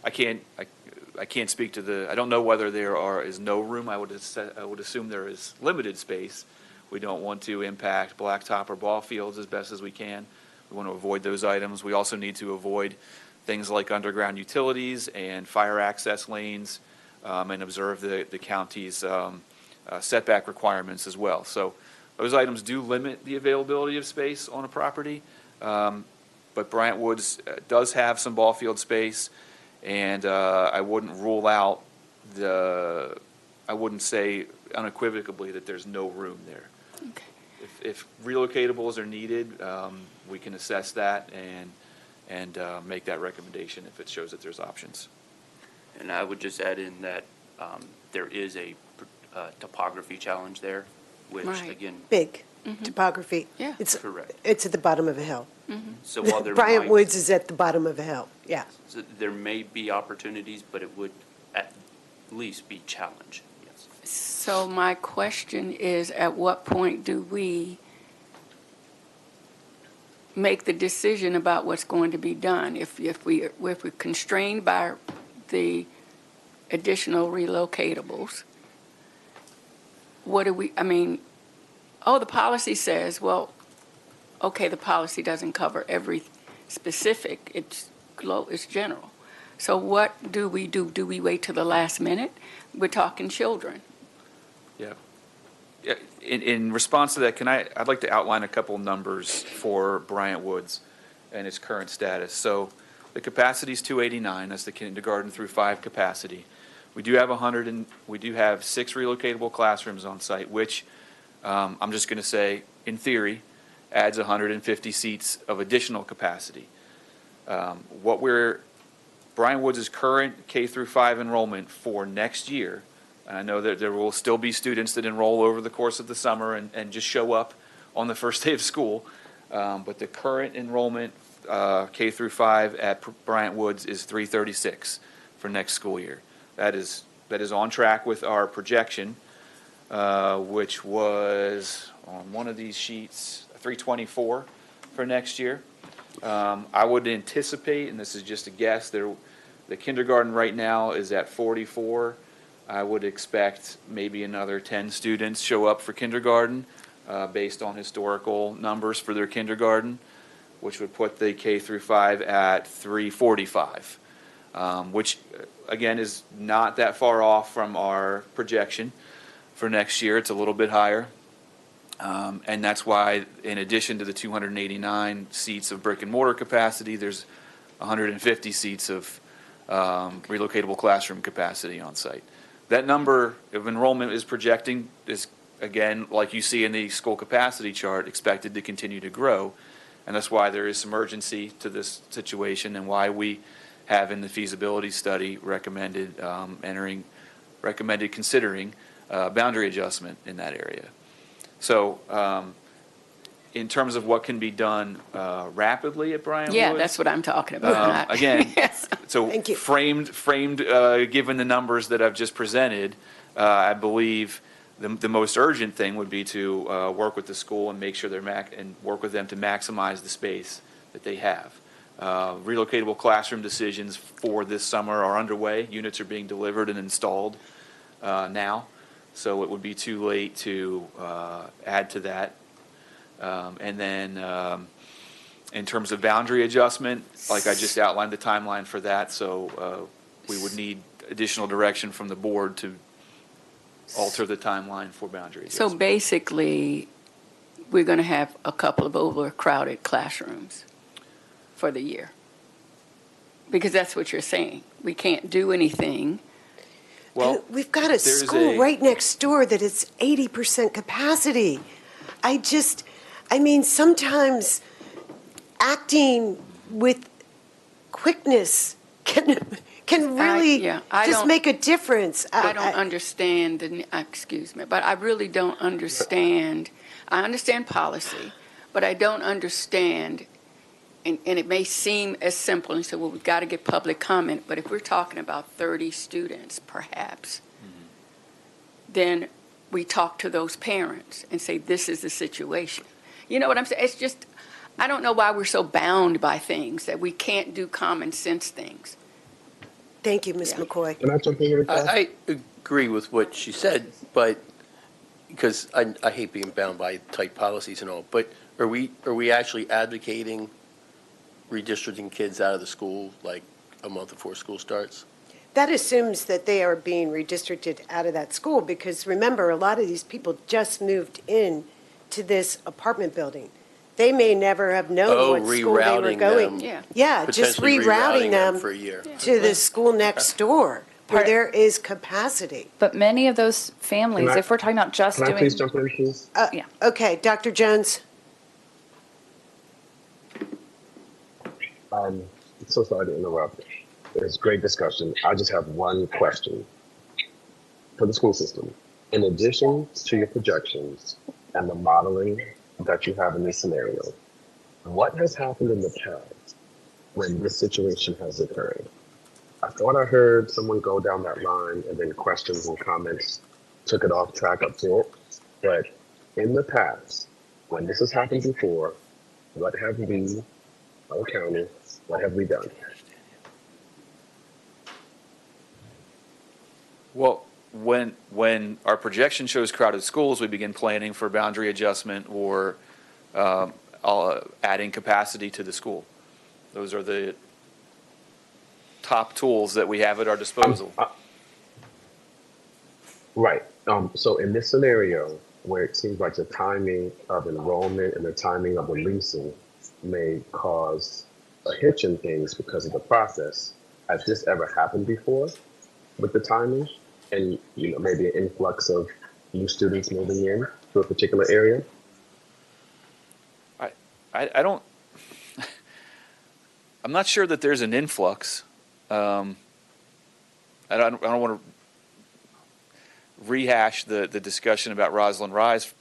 I can't speak to the. I don't know whether there is no room. I would assume there is limited space. We don't want to impact blacktop or ball fields as best as we can. We want to avoid those items. We also need to avoid things like underground utilities and fire access lanes, and observe the county's setback requirements as well. So those items do limit the availability of space on a property, but Bryant Woods does have some ball field space, and I wouldn't rule out I wouldn't say unequivocally that there's no room there. Okay. If relocatables are needed, we can assess that and make that recommendation if it shows that there's options. And I would just add in that there is a topography challenge there, which Right. again, Big topography. Yeah. It's correct. It's at the bottom of a hill. So while there Bryant might- Woods is at the bottom of a hill, yeah. so there may be opportunities, but it would at least be challenge. Yes. So my question is, at what point do we make the decision about what's going to be done? If we're constrained by the additional relocatables, what do we, I mean, oh, the policy says, well, okay, the policy doesn't cover every specific, it's general. So what do we do? Do we wait till the last minute? We're talking children. Yeah. Yeah. In response to that, I'd like to outline a couple numbers for Bryant Woods and its current status. So the capacity is 289. That's the kindergarten through 5 capacity. We do have 6 relocatable classrooms on site, which I'm just going to say, in theory, adds 150 seats of additional capacity. Bryant Woods' current K through 5 enrollment for next year, and I know that there will still be students that enroll over the course of the summer and just show up on the first day of school, but the current enrollment K through 5 at Bryant Woods is 336 for next school year. That is on track with our projection, which was on one of these sheets, 324 for next year. I would anticipate, and this is just a guess, the kindergarten right now is at 44. I would expect maybe another 10 students show up for kindergarten based on historical numbers for their kindergarten, which would put the K through 5 at 345, which again is not that far off from our projection for next year. It's a little bit higher. And that's why, in addition to the 289 seats of brick and mortar capacity, there's 150 seats of relocatable classroom capacity on site. That number of enrollment is projecting is, again, like you see in the school capacity chart, expected to continue to grow. And that's why there is some urgency to this situation and why we have in the feasibility study recommended considering boundary adjustment in that area. So in terms of what can be done rapidly at Bryant Woods. Yeah, that's what I'm talking about. Again, Yes. so Thank you. framed, given the numbers that I've just presented, I believe the most urgent thing would be to work with the school and make sure and work with them to maximize the space that they have. Relocatable classroom decisions for this summer are underway. Units are being delivered and installed now. So it would be too late to add to that. And then in terms of boundary adjustment, like I just outlined the timeline for that, so we would need additional direction from the board to alter the timeline for boundary So adjustment. basically, we're going to have a couple of overcrowded classrooms for the year. Because that's what you're saying. We can't do anything. Well, And we've got a there's school right next door that is 80% capacity. I mean, sometimes acting with quickness can really I just don't- make a difference. I don't understand, excuse me, but I really don't understand. I understand policy, but I don't understand, and it may seem as simple, and so, well, we've got to get public comment, but if we're talking about 30 students, perhaps, then we talk to those parents and say, this is the situation. You know what I'm saying? It's just, I don't know why we're so bound by things, that we can't do common sense things. Thank you, Ms. McCoy. Can I jump in here? I agree with what she said, but, because I hate being bound by tight policies and all, but are we actually advocating redistricting kids out of the school like a month before school starts? That assumes that they are being redistricted out of that school, because remember, a lot of these people just moved in to this apartment building. They may never have known what school they were rerouting going. them. Yeah. Yeah, just Potentially rerouting them for a year. to the school next door, where Part- there is capacity. But many of those families, Can I- if we're talking about just Can I doing. please jump in, please? Yeah. Okay, Dr. Jones? I'm so sorry to interrupt. It's great discussion. I just have one question for the school system. In addition to your projections and the modeling that you have in this scenario, what has happened in the past when this situation has occurred? I thought I heard someone go down that line and then questions and comments took it off track up to it. But in the past, when this has happened before, what have we, our county, what have we done? Well, when our projection shows crowded schools, we begin planning for boundary adjustment or adding capacity to the school. Those are the top tools that we have at our disposal. Right. So in this scenario, where it seems like the timing of enrollment and the timing of the leasing may cause a hitch in things because of the process, has this ever happened before with the timing? And maybe an influx of new students moving in to a particular area? I don't, I'm not sure that there's an influx. I don't want to rehash the discussion about Roslyn Rise,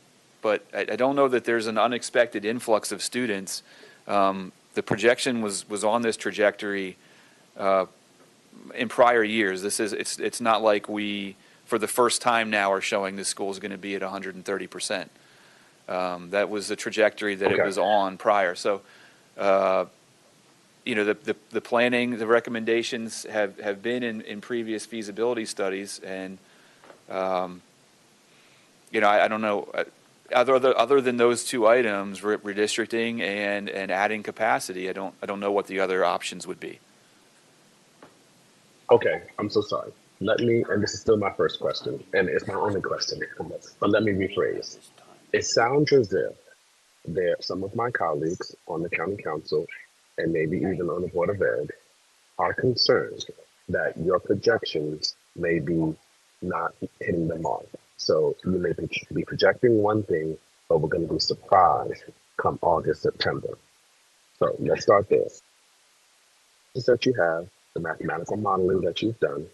but I don't know that there's an unexpected influx of students. The projection was on this trajectory in prior years. It's not like we, for the first time now, are showing this school is going to be at 130%. That was the trajectory that it was on prior. So, the planning, the recommendations have been in previous feasibility studies, and I don't know. Other than those two items, redistricting and adding capacity, I don't know what the other options would be. Okay, I'm so sorry. And this is still my first question, and it's my only question, but let me rephrase. It sounds as if some of my colleagues on the county council, and maybe even on the Board of Ed, are concerned that your projections may be not hitting the mark. So you may be projecting one thing, but we're going to be surprised come August, September. So let's start there. Is that you have the mathematical modeling that you've done.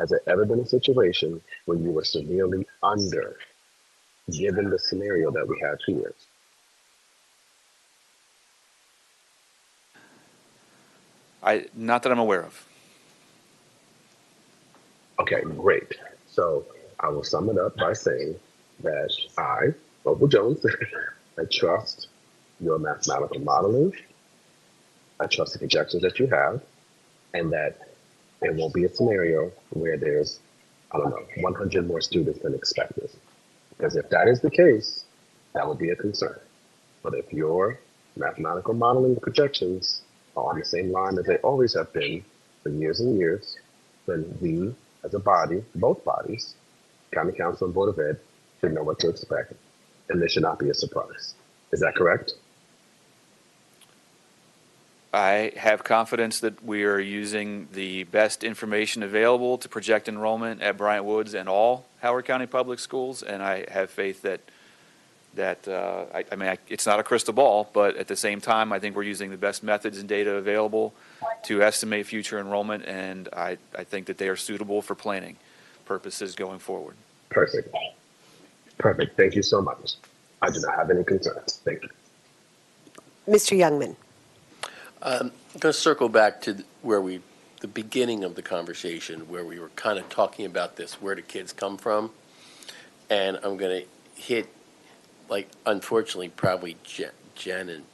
Has there ever been a situation where you were severely under, given the scenario that we have here? Not that I'm aware of. Okay, great. So I will sum it up by saying that I, Hoco Jones, I trust your mathematical modeling. I trust the projections that you have, and that there won't be a scenario where there's, 100 more students than expected. Because if that is the case, that would be a concern. But if your mathematical modeling projections are on the same line as they always have been for years and years, then we, as a body, both bodies, County Council and Board of Ed, should know what to expect, and this should not be a surprise. Is that correct? I have confidence that we are using the best information available to project enrollment at Bryant Woods and all Howard County Public Schools, and I have faith that it's not a crystal ball, but at the same time, I think we're using the best methods and data available to estimate future enrollment, and I think that they are suitable for planning purposes going forward. Perfect. Perfect. Thank you so much. I do not have any concerns. Thank you. Mr. Youngman. I'm going to circle back to the beginning of the conversation where we were kind of talking about this, where do kids come from? And I'm going to hit, unfortunately, probably Jen and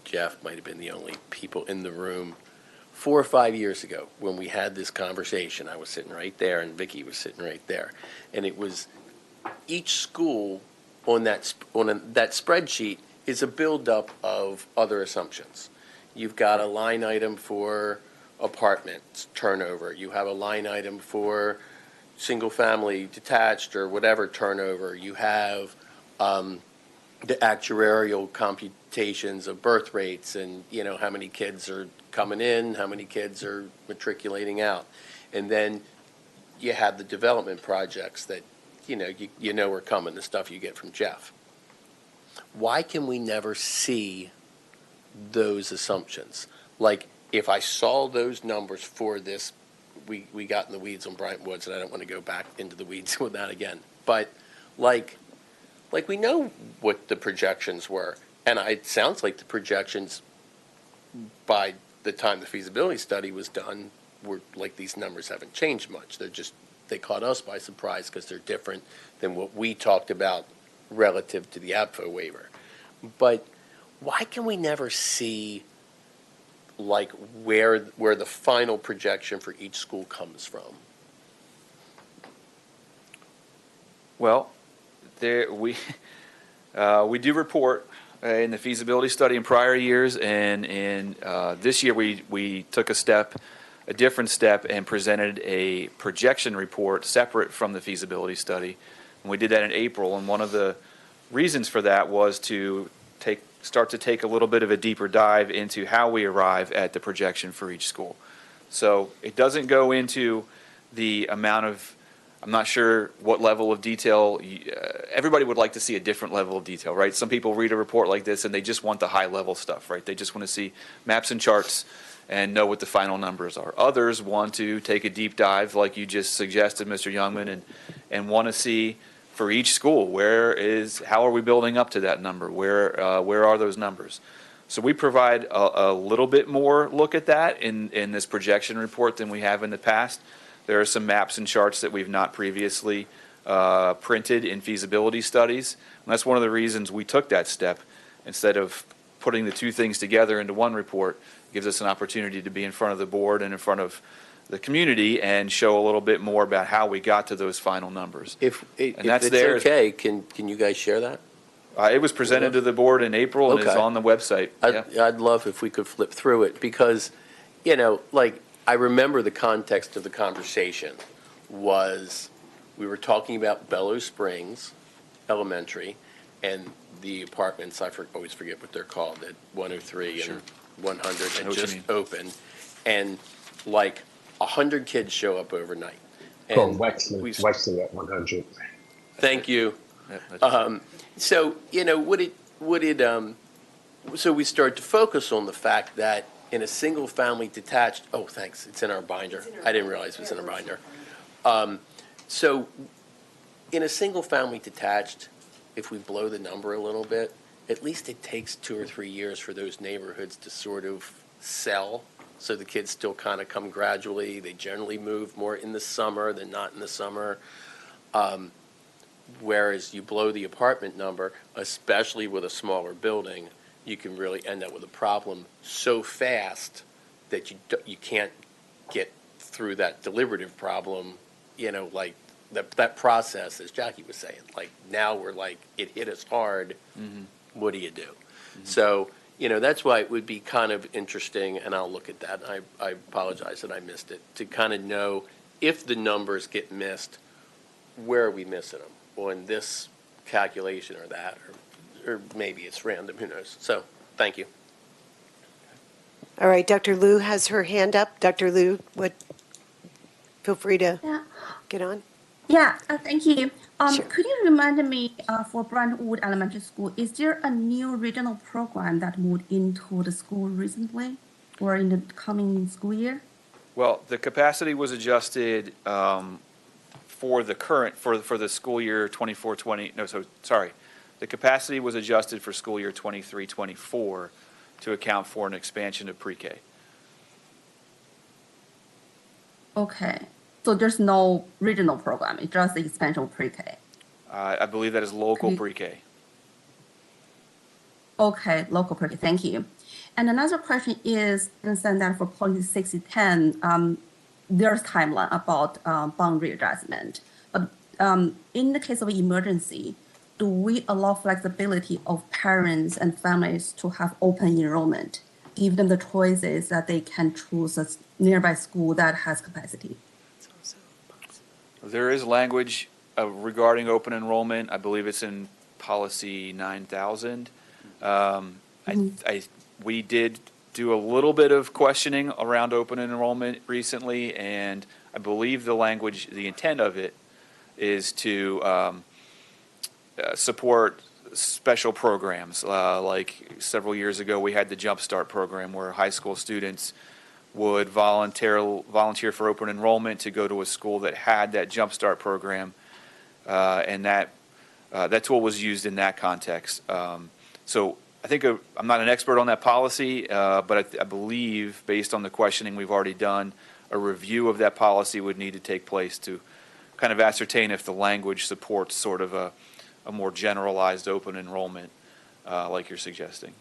Jeff might have been the only people in the room 4 or 5 years ago when we had this conversation. I was sitting right there and Vicki was sitting right there. And it was each school on that spreadsheet is a buildup of other assumptions. You've got a line item for apartment turnover. You have a line item for single-family detached or whatever turnover. You have the actuarial computations of birth rates and, how many kids are coming in, how many kids are matriculating out. And then you have the development projects that, are coming, the stuff you get from Jeff. Why can we never see those assumptions? Like, if I saw those numbers for this, we got in the weeds on Bryant Woods, and I don't want to go back into the weeds with that again. But, like we know what the projections were, and it sounds like the projections by the time the feasibility study was done were like these numbers haven't changed much. They caught us by surprise because they're different than what we talked about relative to the Apfo waiver. But why can we never see where the final projection for each school comes from? Well, we do report in the feasibility study in prior years, and in this year we took a different step, and presented a projection report separate from the feasibility study. And we did that in April, and one of the reasons for that was to start to take a little bit of a deeper dive into how we arrive at the projection for each school. So it doesn't go into the amount of, I'm not sure what level of detail, everybody would like to see a different level of detail, right? Some people read a report like this and they just want the high level stuff, right? They just want to see maps and charts and know what the final numbers are. Others want to take a deep dive, like you just suggested, Mr. Youngman, and want to see for each school, how are we building up to that number? Where are those numbers? So we provide a little bit more look at that in this projection report than we have in the past. There are some maps and charts that we've not previously printed in feasibility studies. And that's one of the reasons we took that step. Instead of putting the two things together into one report, it gives us an opportunity to be in front of the board and in front of the community and show a little bit more about how we got to those final numbers. If that's it's there. Okay, can you guys share that? It was presented to the board in April and is on the website. I'd love if we could flip through it because, I remember the context of the conversation was we were talking about Bellows Springs Elementary and the apartments, always forget what they're called, at 103 and 100 had just opened. And 100 kids show up overnight. And Wexley at 100. Thank you. So we start to focus on the fact that in a single-family detached, oh, thanks, it's in our binder. I didn't realize it was in our binder. So in a single-family detached, if we blow the number a little bit, at least it takes 2 or 3 years for those neighborhoods to sort of sell. So the kids still kind of come gradually. They generally move more in the summer than not in the summer. Whereas you blow the apartment number, especially with a smaller building, you can really end up with a problem so fast that you can't get through that deliberative problem, that process, as Jackie was saying. Now we're it hit us hard. Mm-hmm. What do you do? So, that's why it would be kind of interesting, and I'll look at that. I apologize that I missed it, to kind of know if the numbers get missed, where are we missing them? On this calculation or that, or maybe it's random, who knows? So, thank you. All right, Dr. Liu has her hand up. Dr. Liu, feel free to Yeah, get on. yeah, thank you. Sure. Could you remind me for Brentwood Elementary School, is there a new regional program that moved into the school recently or in the coming school year? Well, the capacity was adjusted for the school year 24-20, no, so, sorry. The capacity was adjusted for school year 23-24 to account for an expansion of pre-K. Okay, so there's no regional program, it's just the expansion of pre-K. I believe that is local Okay. pre-K. Okay, local pre-K, thank you. And another question is, I understand that for policy 6010, there's timeline about boundary adjustment. But in the case of emergency, do we allow flexibility of parents and families to have open enrollment, give them the choices that they can choose a nearby school that has capacity? There is language regarding open enrollment. I believe it's in policy 9000. We did do a little bit of questioning around open enrollment recently, and I believe the language, the intent of it is to support special programs. Like several years ago, we had the Jump Start program where high school students would volunteer for open enrollment to go to a school that had that Jump Start program, and that tool was used in that context. So I think I'm not an expert on that policy, but I believe, based on the questioning we've already done, a review of that policy would need to take place to kind of ascertain if the language supports sort of a more generalized open enrollment, like you're suggesting.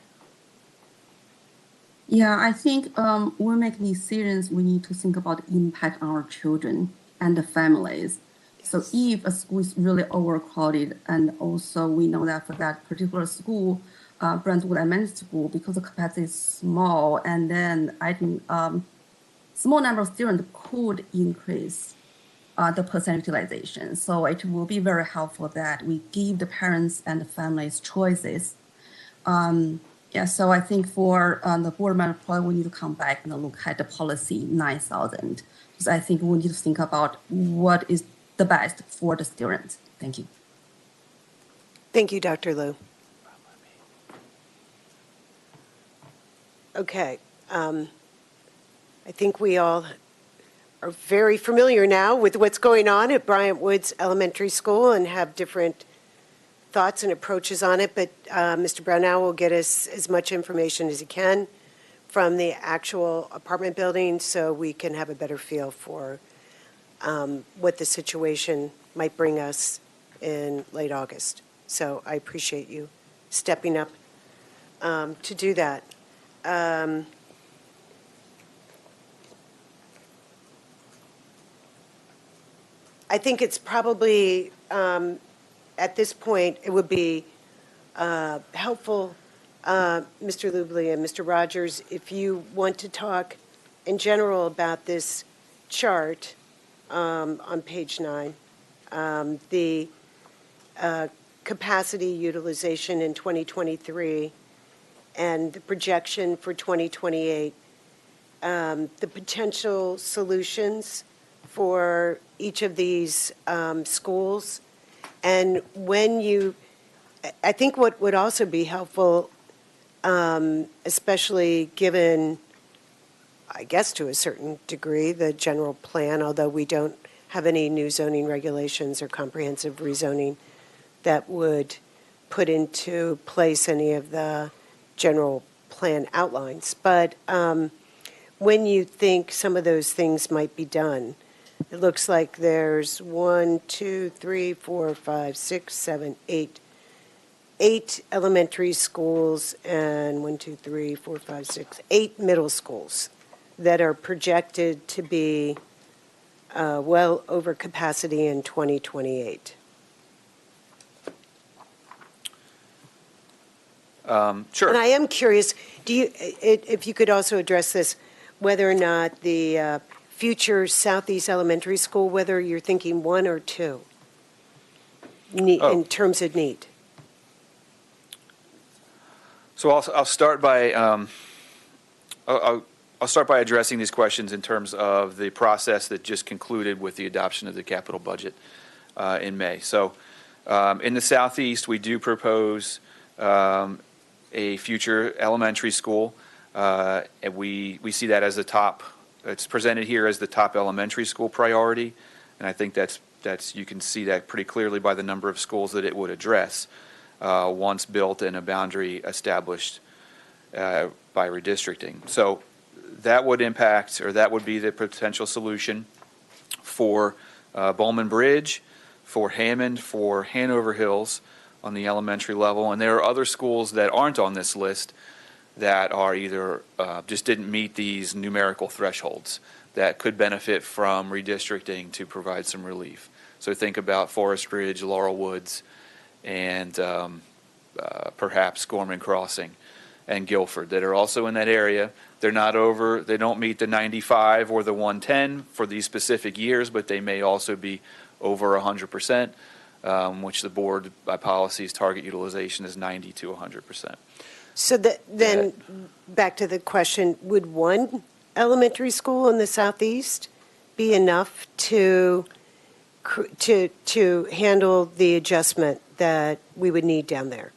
Yeah, I think when we make decisions, we need to think about the impact on our children and the families. So if a school is really overcrowded, and also we know that for that particular school, Brentwood Elementary School, because the capacity is small, and then I think small number of students could increase the percent utilization. So it will be very helpful that we give the parents and the families choices. Yeah, so I think for the board member, probably we need to come back and look at the policy 9000, because I think we need to think about what is the best for the students. Thank you. Thank you, Dr. Liu. Okay. I think we all are very familiar now with what's going on at Bryant Woods Elementary School and have different thoughts and approaches on it, but Mr. Brownell will get us as much information as he can from the actual apartment building so we can have a better feel for what the situation might bring us in late August. So I appreciate you stepping up to do that. I think it's probably, at this point, it would be helpful, Mr. Lubley and Mr. Rogers, if you want to talk in general about this chart on page 9, the capacity utilization in 2023 and the projection for 2028, the potential solutions for each of these schools. And I think what would also be helpful, especially given, I guess to a certain degree, the general plan, although we don't have any new zoning regulations or comprehensive rezoning that would put into place any of the general plan outlines. But when you think some of those things might be done, it looks like there's 1, 2, 3, 4, 5, 6, 7, 8 elementary schools and 1, 2, 3, 4, 5, 6, 8 middle schools that are projected to be well over capacity in 2028. Sure. And I am curious, if you could also address this, whether or not the future Southeast Elementary School, whether you're thinking one or two in terms of need? So I'll start by I'll start by addressing these questions in terms of the process that just concluded with the adoption of the capital budget in May. So in the Southeast, we do propose a future elementary school, and we see that as the top. It's presented here as the top elementary school priority, and I think that's you can see that pretty clearly by the number of schools that it would address once built and a boundary established by redistricting. So that would impact, or that would be the potential solution for Bowman Bridge, for Hammond, for Hanover Hills on the elementary level. And there are other schools that aren't on this list that are either just didn't meet these numerical thresholds that could benefit from redistricting to provide some relief. So think about Forest Ridge, Laurel Woods, and perhaps Gorman Crossing and Guilford that are also in that area. They're not over, they don't meet the 95 or the 110 for these specific years, but they may also be over 100%, which the board by policy's target utilization is 90 to 100%. So then, back to the question, would one elementary school in the Southeast be enough to handle the adjustment that we would need down there?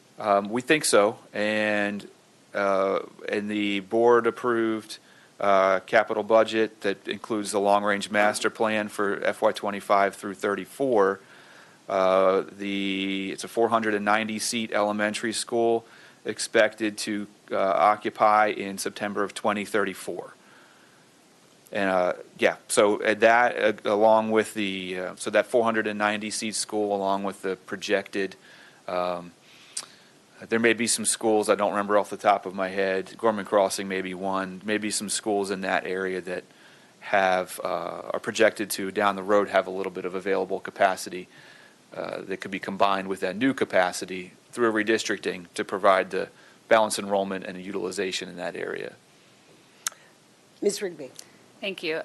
We think so, and the board approved capital budget that includes the long-range master plan for FY25 through 34. It's a 490-seat elementary school expected to occupy in September of 2034. And so that along with the so that 490-seat school, along with the projected, there may be some schools I don't remember off the top of my head. Gorman Crossing may be one. Maybe some schools in that area that have are projected to down the road have a little bit of available capacity that could be combined with that new capacity through a redistricting to provide the balanced enrollment and utilization in that area. Ms. Rigby. Thank you.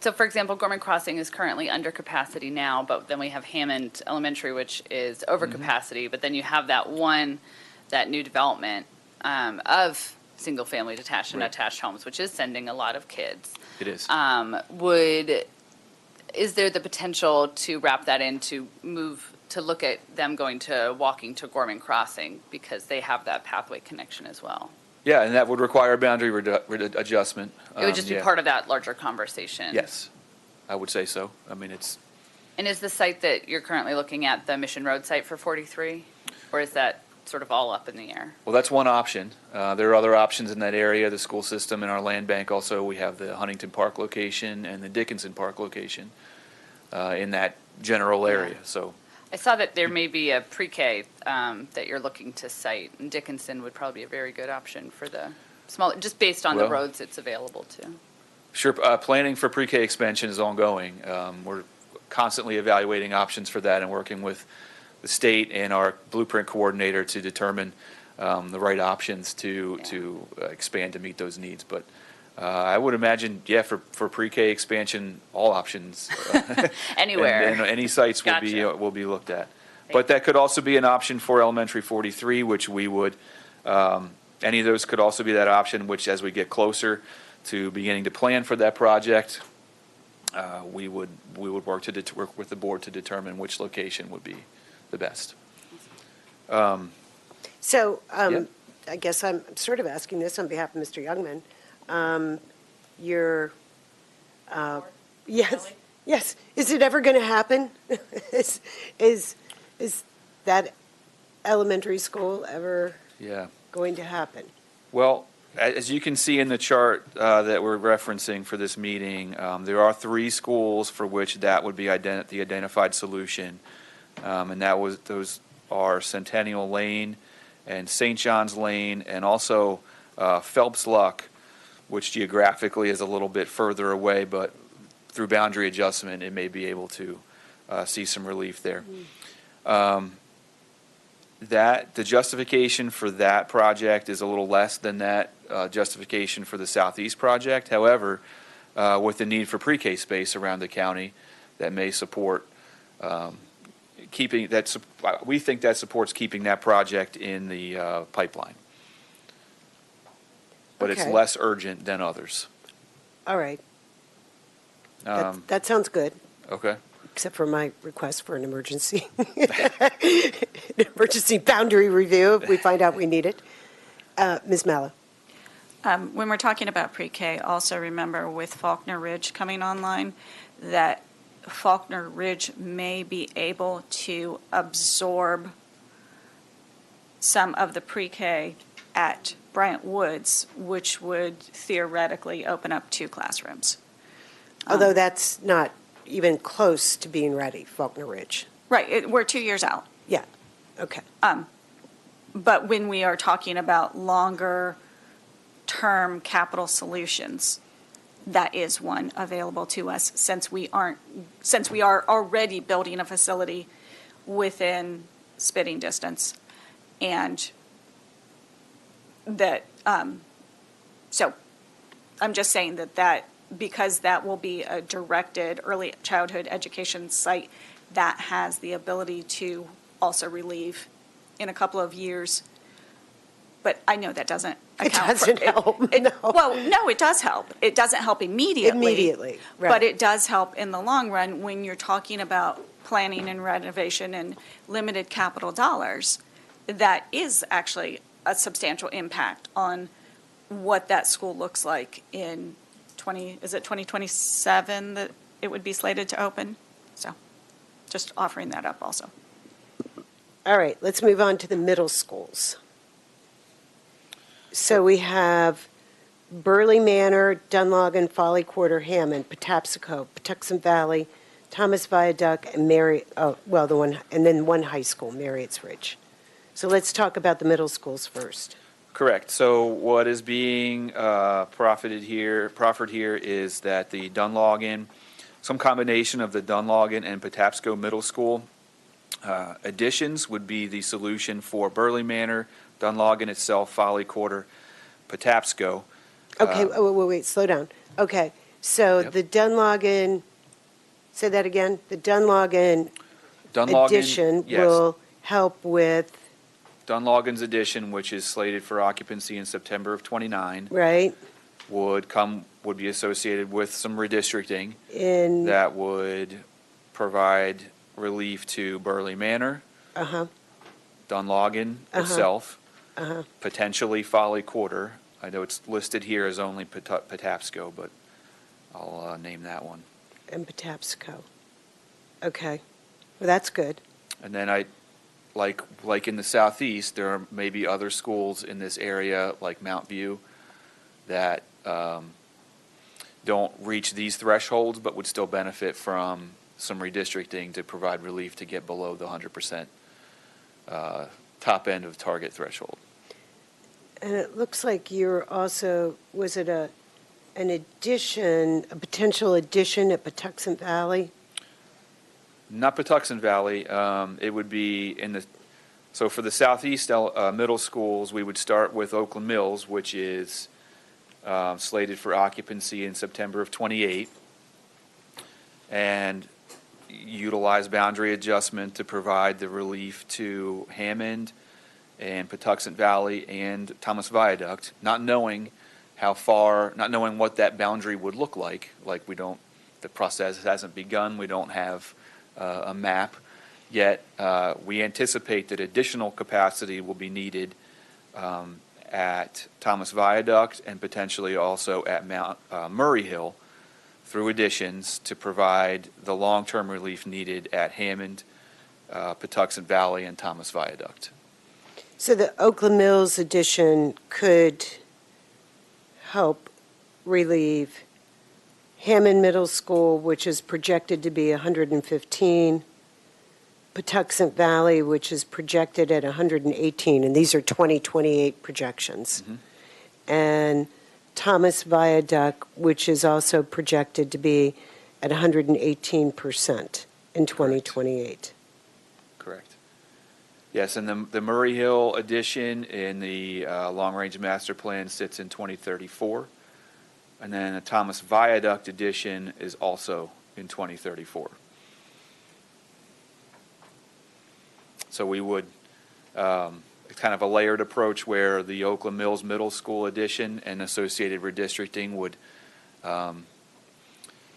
So for example, Gorman Crossing is currently under capacity now, but then we have Hammond Elementary, which is over capacity, but then you have that new development of single-family detached and attached homes, which is sending a lot of kids. It is. Is there the potential to wrap that in to look at them walking to Gorman Crossing because they have that pathway connection as well? Yeah, and that would require a boundary adjustment. It would just be part of that larger conversation. Yes, I would say so. I mean, it's. And is the site that you're currently looking at the Mission Road site for 43? Or is that sort of all up in the air? Well, that's one option. There are other options in that area, the school system and our land bank also. We have the Huntington Park location and the Dickinson Park location in that general area. So. I saw that there may be a pre-K that you're looking to site, and Dickinson would probably be a very good option for the small, just based on the roads it's available to. Sure, planning for pre-K expansion is ongoing. We're constantly evaluating options for that and working with the state and our blueprint coordinator to determine the right options to expand to meet those needs. But I would imagine, for pre-K expansion, all options. Anywhere. And any sites will be looked at. But that could also be an option for elementary 43, which we would, any of those could also be that option, which as we get closer to beginning to plan for that project, we would work with the board to determine which location would be the best. I guess I'm sort of asking this on behalf of Mr. Youngman. Yes. Is it ever going to happen? is that elementary school ever going to happen? Well, as you can see in the chart that we're referencing for this meeting, there are 3 schools for which that would be the identified solution, and those are Centennial Lane and St. John's Lane, and also Phelps Luck, which geographically is a little bit further away, but through boundary adjustment, it may be able to see some relief there. the justification for that project is a little less than that justification for the Southeast project. However, with the need for pre-K space around the county, that may support keeping that. We think that supports keeping that project in the pipeline, but it's Okay. less urgent than others. All right. That sounds good, Okay. except for my request for an emergency, emergency boundary review if we find out we need it. Ms. Mallow. When we're talking about pre-K, also remember with Faulkner Ridge coming online, that Faulkner Ridge may be able to absorb some of the pre-K at Bryant Woods, which would theoretically open up 2 classrooms. Although that's not even close to being ready, Faulkner Ridge. Right, we're 2 years out. Yeah, okay. But when we are talking about longer-term capital solutions, that is one available to us since we are already building a facility within spitting distance. And that, so I'm just saying that because that will be a directed early childhood education site, that has the ability to also relieve in a couple of years. But I know that doesn't account for It doesn't help, no. Well, no, it does help. It doesn't help immediately. Immediately, right. But it does help in the long run when you're talking about planning and renovation and limited capital dollars. That is actually a substantial impact on what that school looks like in 2027 that it would be slated to open? So just offering that up also. All right, let's move on to the middle schools. So we have Burley Manor, Dunlogan, Folly Quarter, Hammond, Patapsco, Patuxent Valley, Thomas Viaduct, and one high school, Marriott's Ridge. So let's talk about the middle schools first. Correct. So what is being proffered here is that the Dunlogan, some combination of the Dunlogan and Patapsco Middle School additions would be the solution for Burley Manor, Dunlogan itself, Folly Quarter, Patapsco. Okay, wait, slow down. Okay, so Yep. the Dunlogan, say that again, the Dunlogan addition yes. will help with, Dunlogan's addition, which is slated for occupancy in September of '29, right, would be associated with some redistricting in, that would provide relief to Burley Manor, Dunlogan itself, potentially Folly Quarter. I know it's listed here as only Patapsco, but I'll name that one. and Patapsco. Okay, well, that's good. And then like in the southeast, there are maybe other schools in this area, like Mount View, that don't reach these thresholds, but would still benefit from some redistricting to provide relief to get below the 100% top end of target threshold. And it looks like you're also, was it an addition, a potential addition at Patuxent Valley? Not Patuxent Valley. It would be so for the southeast middle schools, we would start with Oakland Mills, which is slated for occupancy in September of '28, and utilize boundary adjustment to provide the relief to Hammond and Patuxent Valley and Thomas Viaduct, not knowing what that boundary would look like. The process hasn't begun. We don't have a map yet. We anticipate that additional capacity will be needed at Thomas Viaduct and potentially also at Murray Hill through additions to provide the long-term relief needed at Hammond, Patuxent Valley, and Thomas Viaduct. So the Oakland Mills addition could help relieve Hammond Middle School, which is projected to be 115, Patuxent Valley, which is projected at 118, and these are 2028 projections. And Thomas Viaduct, which is also projected to be at 118% in 2028. Correct. Yes, and the Murray Hill addition in the long-range master plan sits in 2034. And then the Thomas Viaduct addition is also in 2034. So we would, kind of a layered approach where the Oakland Mills Middle School addition and associated redistricting would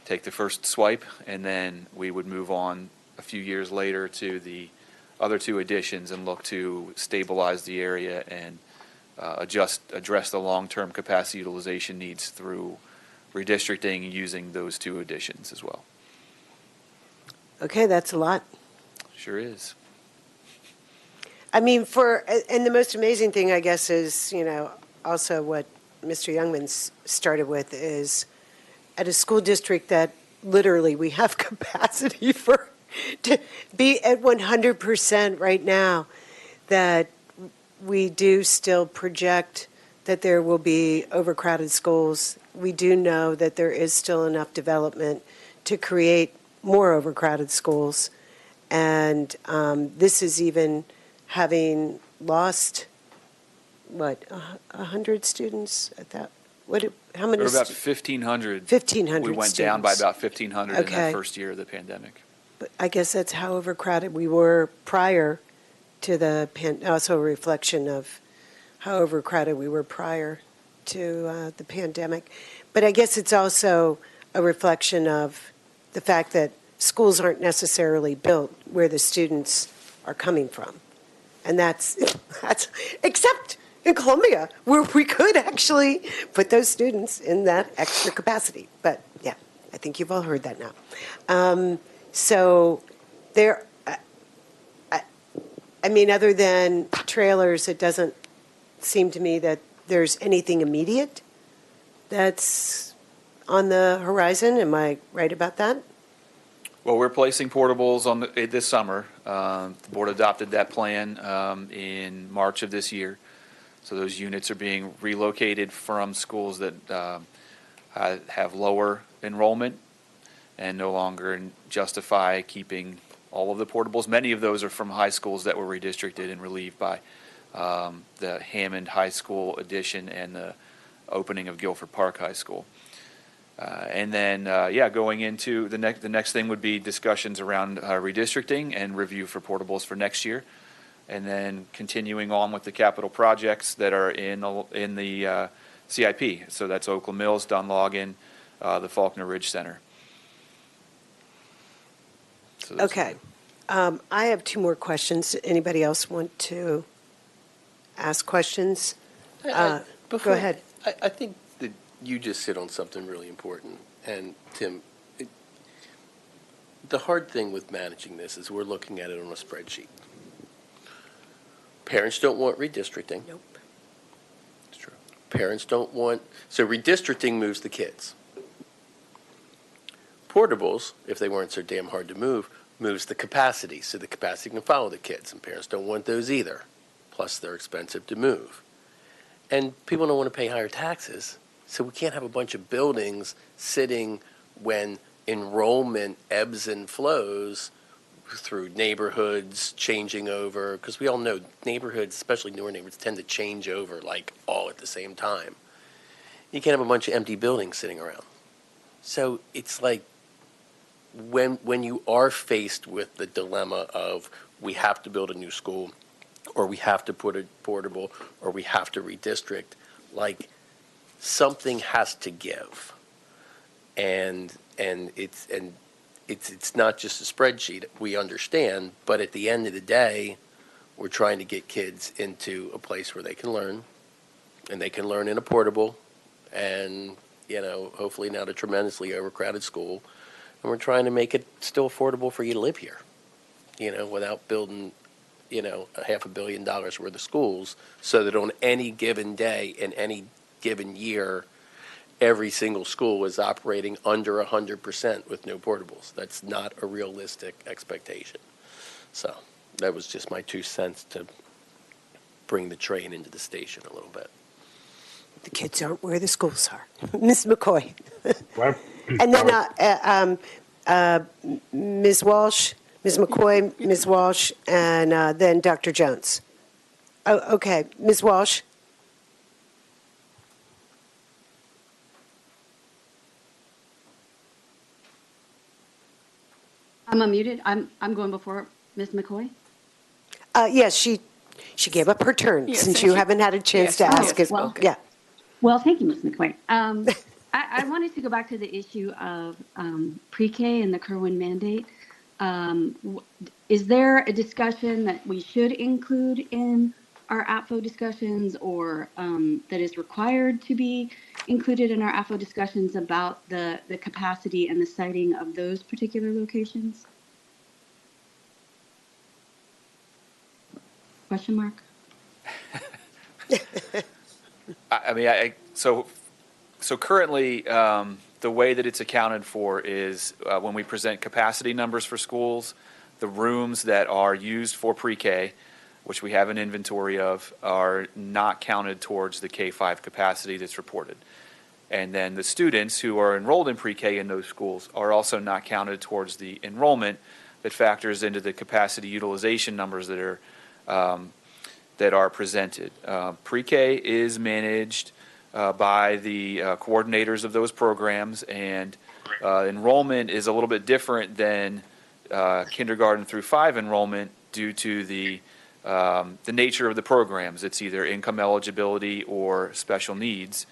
take the first swipe, and then we would move on a few years later to the other two additions and look to stabilize the area and address the long-term capacity utilization needs through redistricting using those two additions as well. Okay, that's a lot. Sure is. I mean, and the most amazing thing, I guess, is, also what Mr. Youngman's started with is at a school district that literally we have capacity to be at 100% right now, that we do still project that there will be overcrowded schools. We do know that there is still enough development to create more overcrowded schools. And this is even having lost, 100 students at that? How many? There were about 1,500. 1,500 We went down by about 1,500 in that first year of the pandemic. But I guess that's how overcrowded we were prior to the also a reflection of how overcrowded we were prior to the pandemic. But I guess it's also a reflection of the fact that schools aren't necessarily built where the students are coming from. And that's except in Columbia, where we could actually put those students in that extra capacity. But yeah, I think you've all heard that now. So there, I mean, other than trailers, it doesn't seem to me that there's anything immediate that's on the horizon. Am I right about that? Well, we're placing portables on this summer. The board adopted that plan in March of this year. So those units are being relocated from schools that have lower enrollment and no longer justify keeping all of the portables. Many of those are from high schools that were redistricted and relieved by the Hammond High School addition and the opening of Guilford Park High School. And then, going into the next thing would be discussions around redistricting and review for portables for next year. And then continuing on with the capital projects that are in the CIP. So that's Oakland Mills, Dunlogan, the Faulkner Ridge Center. So okay. I have two more questions. Anybody else want to ask questions? Go ahead. I think that you just hit on something really important. And Tim, the hard thing with managing this is we're looking at it on a spreadsheet. Parents don't want redistricting. Nope. It's true. Parents don't want, so redistricting moves the kids. Portables, if they weren't so damn hard to move, moves the capacity, so the capacity can follow the kids, and parents don't want those either. Plus, they're expensive to move. And people don't want to pay higher taxes, so we can't have a bunch of buildings sitting when enrollment ebbs and flows through neighborhoods changing over, because we all know neighborhoods, especially newer neighborhoods, tend to change over like all at the same time. You can't have a bunch of empty buildings sitting around. So it's like when you are faced with the dilemma of we have to build a new school, or we have to put a portable, or we have to redistrict, like something has to give. And it's not just a spreadsheet, we understand, but at the end of the day, we're trying to get kids into a place where they can learn, and they can learn in a portable, and, hopefully not a tremendously overcrowded school, and we're trying to make it still affordable for you to live here, without building, $500 million worth of schools, so that on any given day in any given year, every single school is operating under 100% with no portables. That's not a realistic expectation. So that was just my 2 cents to bring the train into the station a little bit. The kids aren't where the schools are. Ms. McCoy. What? And then Ms. Walsh, Ms. McCoy, Ms. Walsh, and then Dr. Jones. Oh, okay. Ms. Walsh? I'm unmuted. I'm going before Ms. McCoy. Yes, she gave up her turn Yes, since thank you you. haven't had a chance Yes, to yes, ask it. well, Yeah. Well, thank you, Ms. McCoy. I wanted to go back to the issue of pre-K and the Kerwin mandate. Is there a discussion that we should include in our APFO discussions, or that is required to be included in our APFO discussions about the capacity and the siting of those particular locations? Question mark? So currently, the way that it's accounted for is when we present capacity numbers for schools, the rooms that are used for pre-K, which we have an inventory of, are not counted towards the K-5 capacity that's reported. And then the students who are enrolled in pre-K in those schools are also not counted towards the enrollment that factors into the capacity utilization numbers that are presented. Pre-K is managed by the coordinators of those programs, and enrollment is a little bit different than kindergarten through 5 enrollment due to the nature of the programs. It's either income eligibility or special needs,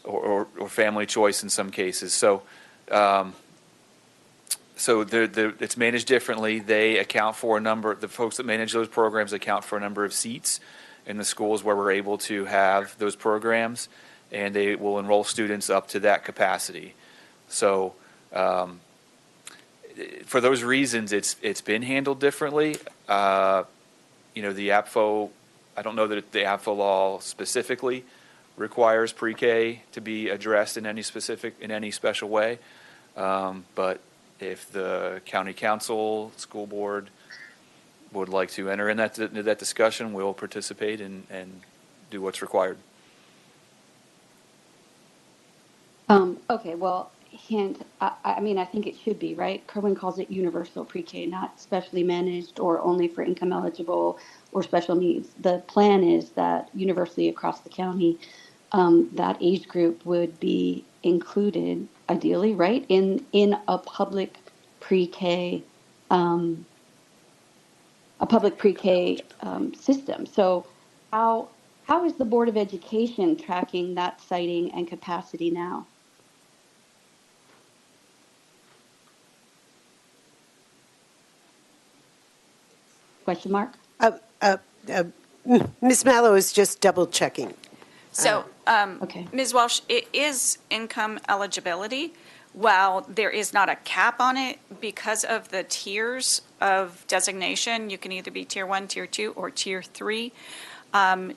or family choice in some cases. So it's managed differently. They account for a number, the folks that manage those programs account for a number of seats in the schools where we're able to have those programs, and they will enroll students up to that capacity. So for those reasons, it's been handled differently. The APFO, I don't know that the APFO law specifically requires pre-K to be addressed in any special way, but if the county council, school board would like to enter in that discussion, we'll participate and do what's required. Okay, well, hint, I mean, I think it should be, right? Kerwin calls it universal pre-K, not specially managed or only for income eligible or special needs. The plan is that universally across the county, that age group would be included, ideally, right, in a public pre-K system. So how is the Board of Education tracking that siting and capacity now? Question mark? Ms. Mallow is just double checking. So, Okay. Ms. Walsh, it is income eligibility. While there is not a cap on it, because of the tiers of designation, you can either be Tier 1, Tier 2, or Tier 3.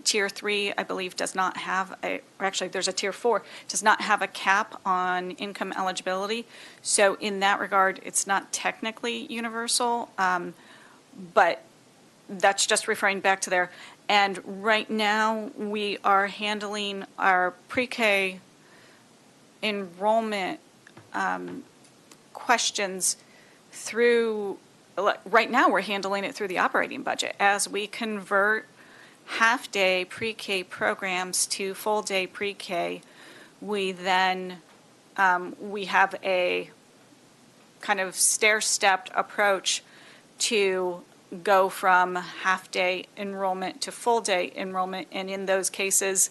Tier 3, I believe, does not have there's a Tier 4, does not have a cap on income eligibility. So in that regard, it's not technically universal, but that's just referring back to there. And right now, we are handling our pre-K enrollment questions through, right now, we're handling it through the operating budget. As we convert half-day pre-K programs to full-day pre-K, we then, we have a kind of stair-stepped approach to go from half-day enrollment to full-day enrollment. And in those cases,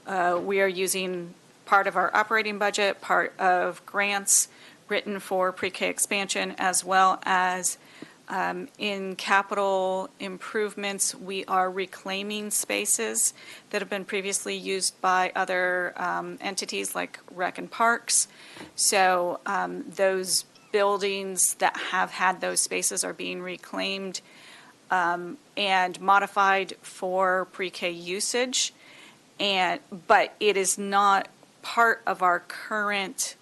we are using part of our operating budget, part of grants written for pre-K expansion, as well as in capital improvements, we are reclaiming spaces that have been previously used by other entities like Rec and Parks. So those buildings that have had those spaces are being reclaimed and modified for pre-K usage. But it is not part of our current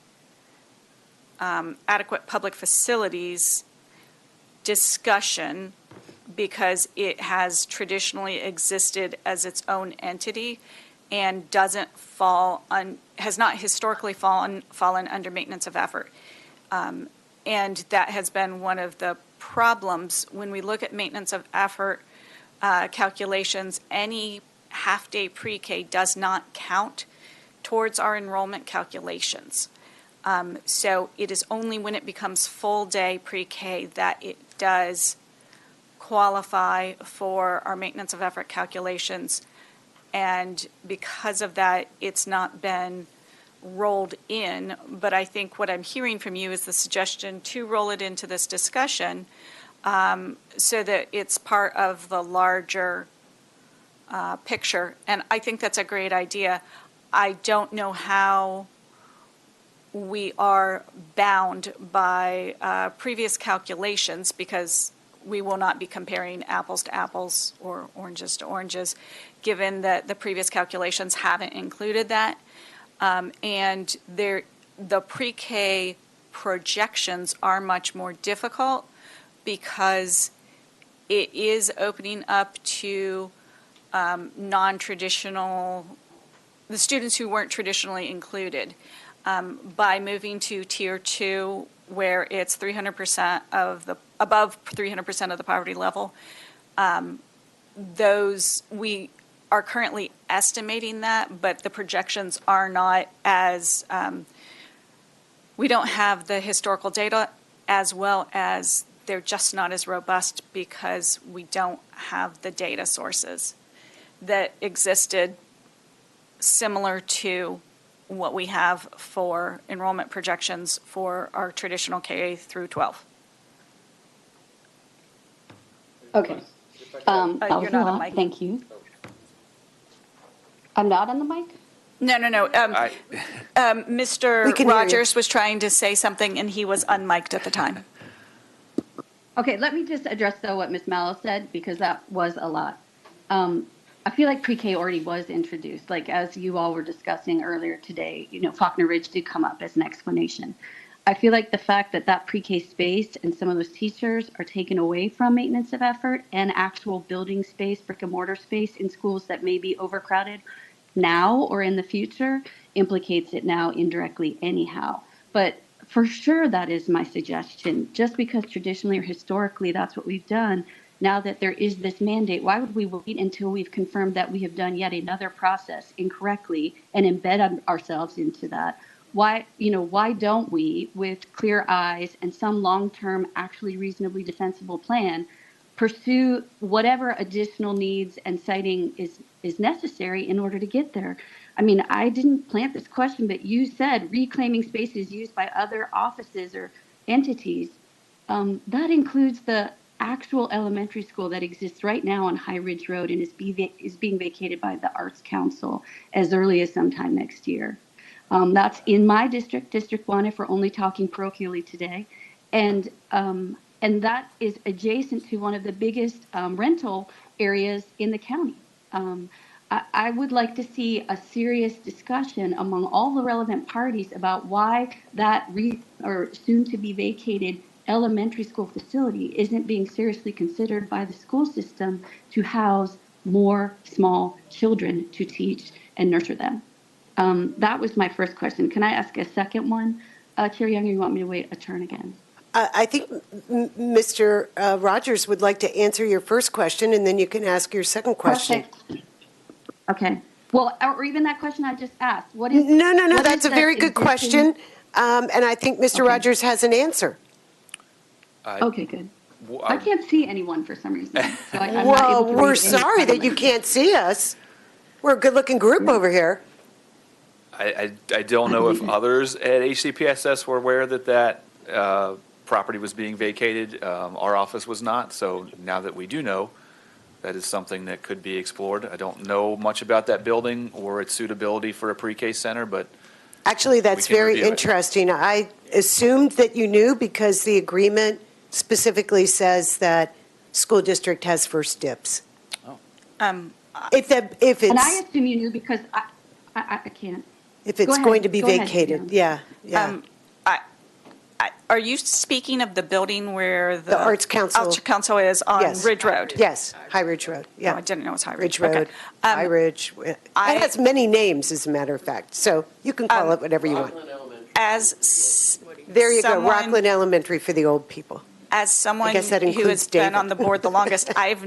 adequate public facilities discussion, because it has traditionally existed as its own entity and has not historically fallen under maintenance of effort. And that has been one of the problems when we look at maintenance of effort calculations. Any half-day pre-K does not count towards our enrollment calculations. So it is only when it becomes full-day pre-K that it does qualify for our maintenance of effort calculations. And because of that, it's not been rolled in. But I think what I'm hearing from you is the suggestion to roll it into this discussion so that it's part of the larger picture. And I think that's a great idea. I don't know how we are bound by previous calculations because we will not be comparing apples to apples or oranges to oranges, given that the previous calculations haven't included that. And the pre-K projections are much more difficult because it is opening up to non-traditional, the students who weren't traditionally included. By moving to Tier 2, where it's 300% of the, above 300% of the poverty level, those, we are currently estimating that, but the projections are not as, we don't have the historical data, as well as they're just not as robust because we don't have the data sources that existed similar to what we have for enrollment projections for our traditional K through 12. Okay. That You're was a not on lot. mic. Thank you. I'm not on the mic? No. We Mr. can hear you. Rogers was trying to say something and he was unmiked at the time. Okay, let me just address though what Ms. Mallow said, because that was a lot. I feel like pre-K already was introduced, like as you all were discussing earlier today, Faulkner Ridge did come up as an explanation. I feel like the fact that that pre-K space and some of those teachers are taken away from maintenance of effort and actual building space, brick and mortar space in schools that may be overcrowded now or in the future implicates it now indirectly anyhow. But for sure, that is my suggestion. Just because traditionally or historically that's what we've done, now that there is this mandate, why would we wait until we've confirmed that we have done yet another process incorrectly and embed ourselves into that? Why don't we, with clear eyes and some long-term, actually reasonably defensible plan, pursue whatever additional needs and citing is necessary in order to get there? I mean, I didn't plant this question, but you said reclaiming spaces used by other offices or entities. That includes the actual elementary school that exists right now on High Ridge Road and is being vacated by the Arts Council as early as sometime next year. That's in my district, District 1, if we're only talking parochially today. And that is adjacent to one of the biggest rental areas in the county. I would like to see a serious discussion among all the relevant parties about why that soon to be vacated elementary school facility isn't being seriously considered by the school system to house more small children to teach and nurture them. That was my first question. Can I ask a second one? Chair Young, or you want me to wait a turn again? I think Mr. Rogers would like to answer your first question, and then you can ask your second question. Perfect. Okay. Well, or even that question I just asked. What is? No. That's a very good question, and I think Mr. Rogers has an answer. Okay, good. I can't see anyone for some reason. So I'm not Well, able to we're read any sorry that you comments. can't see us. We're a good-looking group over here. I don't know if others at HCPSS were aware that property was being vacated. Our office was not, so now that we do know, that is something that could be explored. I don't know much about that building or its suitability for a pre-K center, but Actually, that's can very review it. interesting. I assumed that you knew because the agreement specifically says that school district has first dibs. If it's, And I assume you knew because I can't. if it's Go ahead. going to be Go ahead, vacated, Jan. yeah. Are you speaking of the building where The Arts Council. Arts Council is on Yes. Ridge Road? Yes, High Ridge Road, Oh, yeah. I didn't know it was High Ridge Ridge. Road, Okay. High Ridge. It has many names, as a matter of fact, so you can call it whatever you want. As There you go, someone- Rockland Elementary for the old people. As someone guess that who includes has been David. on the board the longest, I have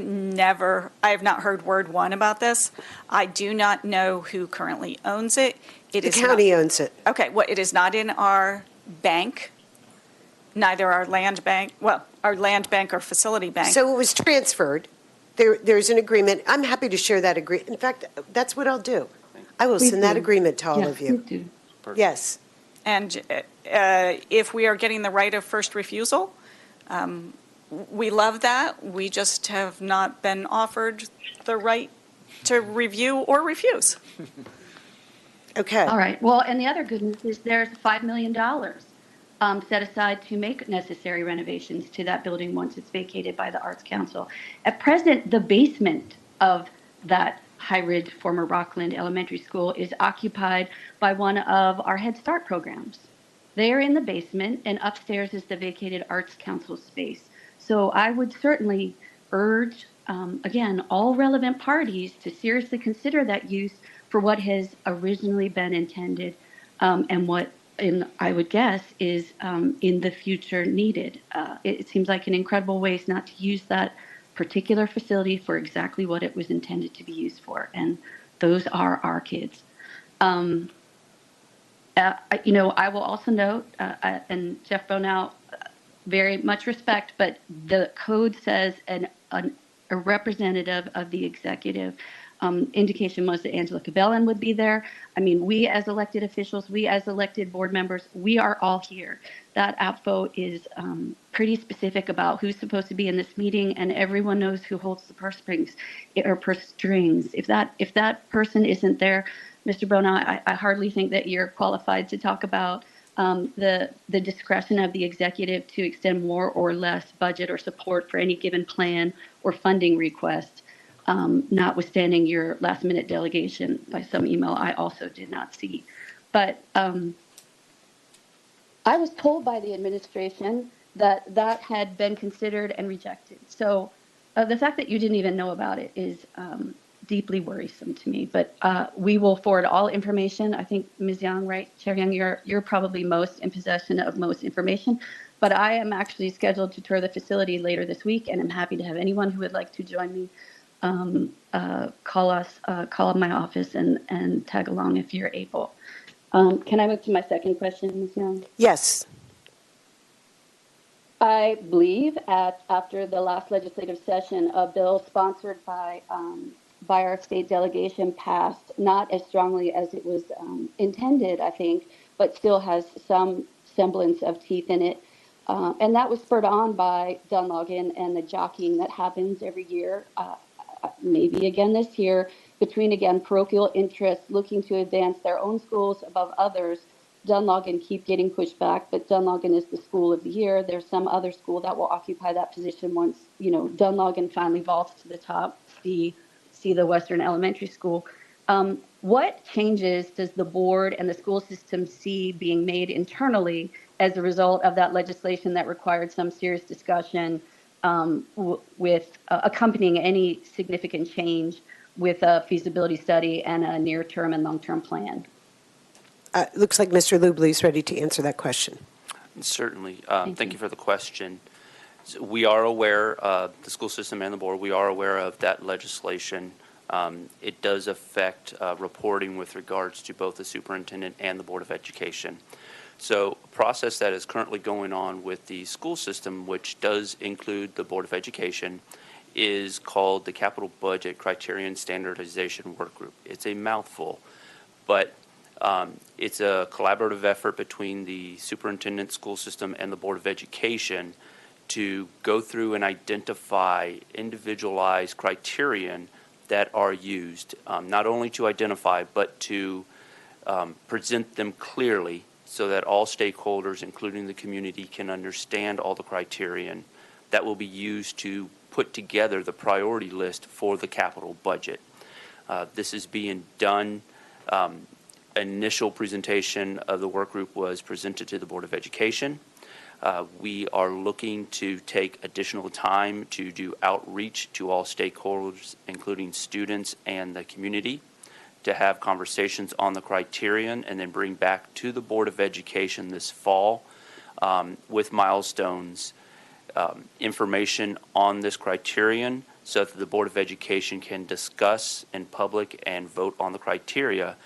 not heard word one about this. I do not know who currently owns it. It The is not- county owns it. Okay, well, it is not in our bank, neither our land bank, our land bank or facility bank. So it was transferred. There's an agreement. I'm happy to share that agreement. In fact, that's what I'll do. I will Please send that do. agreement to all Yes, of you. please do. Yes. And if we are getting the right of first refusal, we love that. We just have not been offered the right to review or refuse. Okay. All right. Well, and the other good news is there's $5 million set aside to make necessary renovations to that building once it's vacated by the Arts Council. At present, the basement of that High Ridge former Rockland Elementary School is occupied by one of our Head Start programs. They are in the basement, and upstairs is the vacated Arts Council space. So I would certainly urge, again, all relevant parties to seriously consider that use for what has originally been intended and what, I would guess, is in the future needed. It seems like an incredible waste not to use that particular facility for exactly what it was intended to be used for, and those are our kids. I will also note, and Jeff Bonow, very much respect, but the code says a representative of the executive. Indication was that Angela Cabellon would be there. I mean, we as elected officials, we as elected board members, we are all here. That APFO is pretty specific about who's supposed to be in this meeting, and everyone knows who holds the purse strings. If that person isn't there, Mr. Bonow, I hardly think that you're qualified to talk about the discretion of the executive to extend more or less budget or support for any given plan or funding request. Notwithstanding your last-minute delegation by some email I also did not see. But I was told by the administration that that had been considered and rejected. So the fact that you didn't even know about it is deeply worrisome to me. But we will forward all information. I think Ms. Young, right? Chair Young, you're probably most in possession of most information. But I am actually scheduled to tour the facility later this week, and I'm happy to have anyone who would like to join me call my office and tag along if you're able. Can I move to my second question, Ms. Young? Yes. I believe after the last legislative session, a bill sponsored by our state delegation passed, not as strongly as it was intended, I think, but still has some semblance of teeth in it. And that was spurred on by Dunlogan and the jockeying that happens every year. Maybe again this year, between, again, parochial interests looking to advance their own schools above others. Dunlogan keep getting pushed back, but Dunlogan is the school of the year. There's some other school that will occupy that position once, Dunlogan finally vaults to the top, see the Western Elementary School. What changes does the board and the school system see being made internally as a result of that legislation that required some serious discussion with accompanying any significant change with a feasibility study and a near-term and long-term plan? Looks like Mr. Lubley is ready to answer that question. Certainly. Thank you for the question. So we are aware, the school system and the board, we are aware of that legislation. It does affect reporting with regards to both the superintendent and the Board of Education. So a process that is currently going on with the school system, which does include the Board of Education, is called the Capital Budget Criterion Standardization Work Group. It's a mouthful, but it's a collaborative effort between the superintendent, school system, and the Board of Education to go through and identify individualized criterion that are used, not only to identify, but to present them clearly so that all stakeholders, including the community, can understand all the criterion that will be used to put together the priority list for the capital budget. This is being done. Initial presentation of the work group was presented to the Board of Education. We are looking to take additional time to do outreach to all stakeholders, including students and the community, to have conversations on the criterion and then bring back to the Board of Education this fall with milestones information on this criterion so that the Board of Education can discuss in public and vote on the criteria,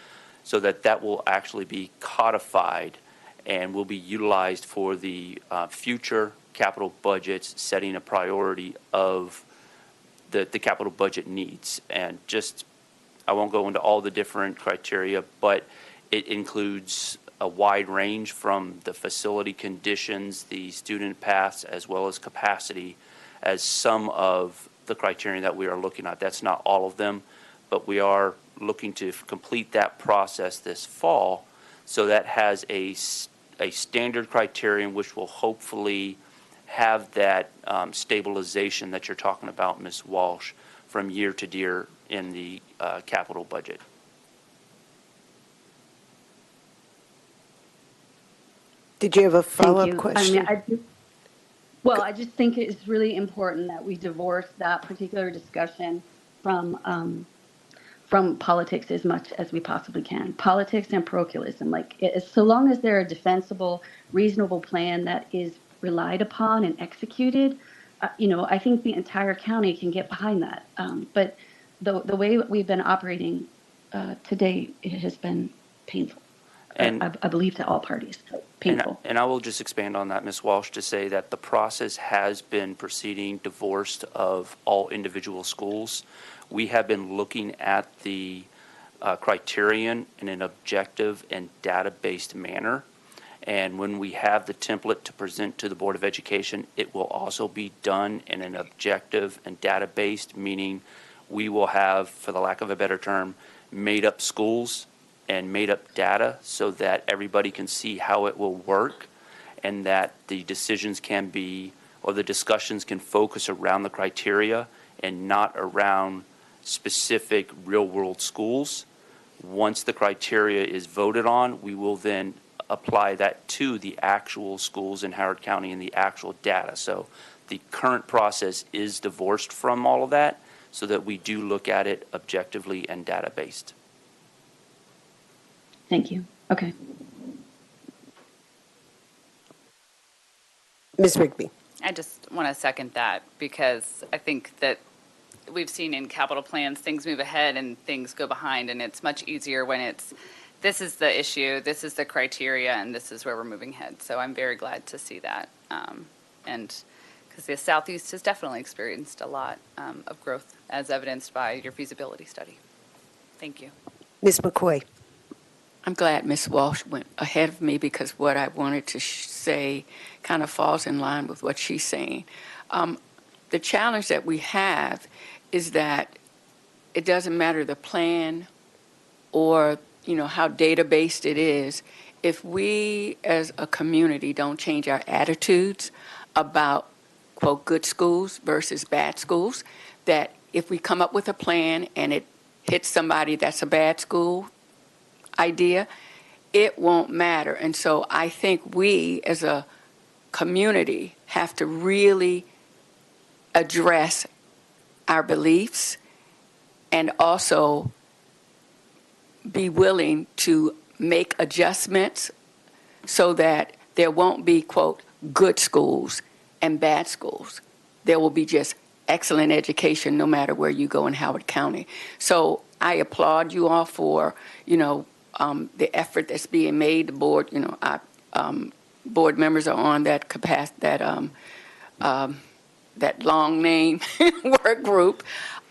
so that that will actually be codified and will be utilized for the future capital budgets, setting a priority of the capital budget needs. And just, I won't go into all the different criteria, but it includes a wide range from the facility conditions, the student paths, as well as capacity, as some of the criteria that we are looking at. That's not all of them, but we are looking to complete that process this fall, so that has a standard criterion which will hopefully have that stabilization that you're talking about, Ms. Walsh, from year to year in the capital budget. Did you have a Thank follow-up you. question? I just think it's really important that we divorce that particular discussion from politics as much as we possibly can. Politics and parochialism, so long as there are a defensible, reasonable plan that is relied upon and executed, I think the entire county can get behind that. But the way we've been operating today, it has been painful. And I believe to all parties, painful. And I will just expand on that, Ms. Walsh, to say that the process has been proceeding divorced of all individual schools. We have been looking at the criterion in an objective and data-based manner. And when we have the template to present to the Board of Education, it will also be done in an objective and data-based, meaning we will have, for the lack of a better term, made-up schools and made-up data so that everybody can see how it will work, and that the decisions can be, or the discussions can focus around the criteria and not around specific real-world schools. Once the criteria is voted on, we will then apply that to the actual schools in Howard County and the actual data. So the current process is divorced from all of that, so that we do look at it objectively and data-based. Thank you. Okay. Ms. Rigby. I just want to second that, because I think that we've seen in capital plans, things move ahead and things go behind, and it's much easier when it's, this is the issue, this is the criteria, and this is where we're moving ahead. So I'm very glad to see that. And because the Southeast has definitely experienced a lot of growth, as evidenced by your feasibility study. Thank you. Ms. McCoy. I'm glad Ms. Walsh went ahead of me, because what I wanted to say kind of falls in line with what she's saying. The challenge that we have is that it doesn't matter the plan or, how data-based it is. If we as a community don't change our attitudes about, quote, good schools versus bad schools, that if we come up with a plan and it hits somebody that's a bad school idea, it won't matter. And so I think we as a community have to really address our beliefs and also be willing to make adjustments so that there won't be, quote, good schools and bad schools. There will be just excellent education no matter where you go in Howard County. So I applaud you all for, the effort that's being made. The board, board members are on that that long name work group.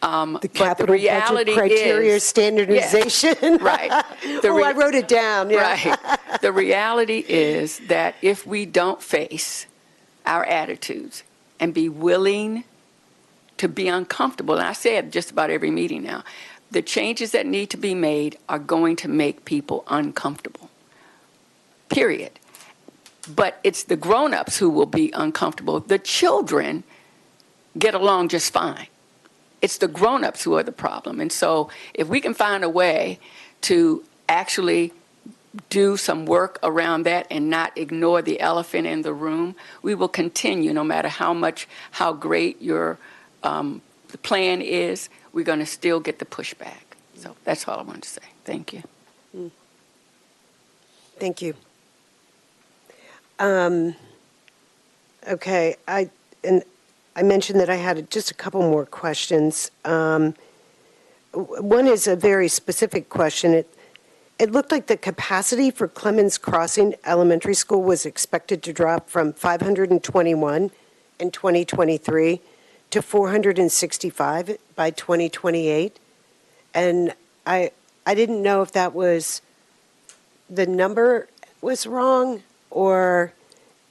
The capital budget criteria standardization. Yeah, right. I wrote it down. Yeah. Right. The reality is that if we don't face our attitudes and be willing to be uncomfortable, and I say it just about every meeting now, the changes that need to be made are going to make people uncomfortable, period. But it's the grown-ups who will be uncomfortable. The children get along just fine. It's the grown-ups who are the problem. And so if we can find a way to actually do some work around that and not ignore the elephant in the room, we will continue no matter how great your the plan is, we're going to still get the pushback. So that's all I wanted to say. Thank you. Thank you. Okay, and I mentioned that I had just a couple more questions. One is a very specific question. It looked like the capacity for Clemens Crossing Elementary School was expected to drop from 521 in 2023 to 465 by 2028. And I didn't know if that was, the number was wrong, or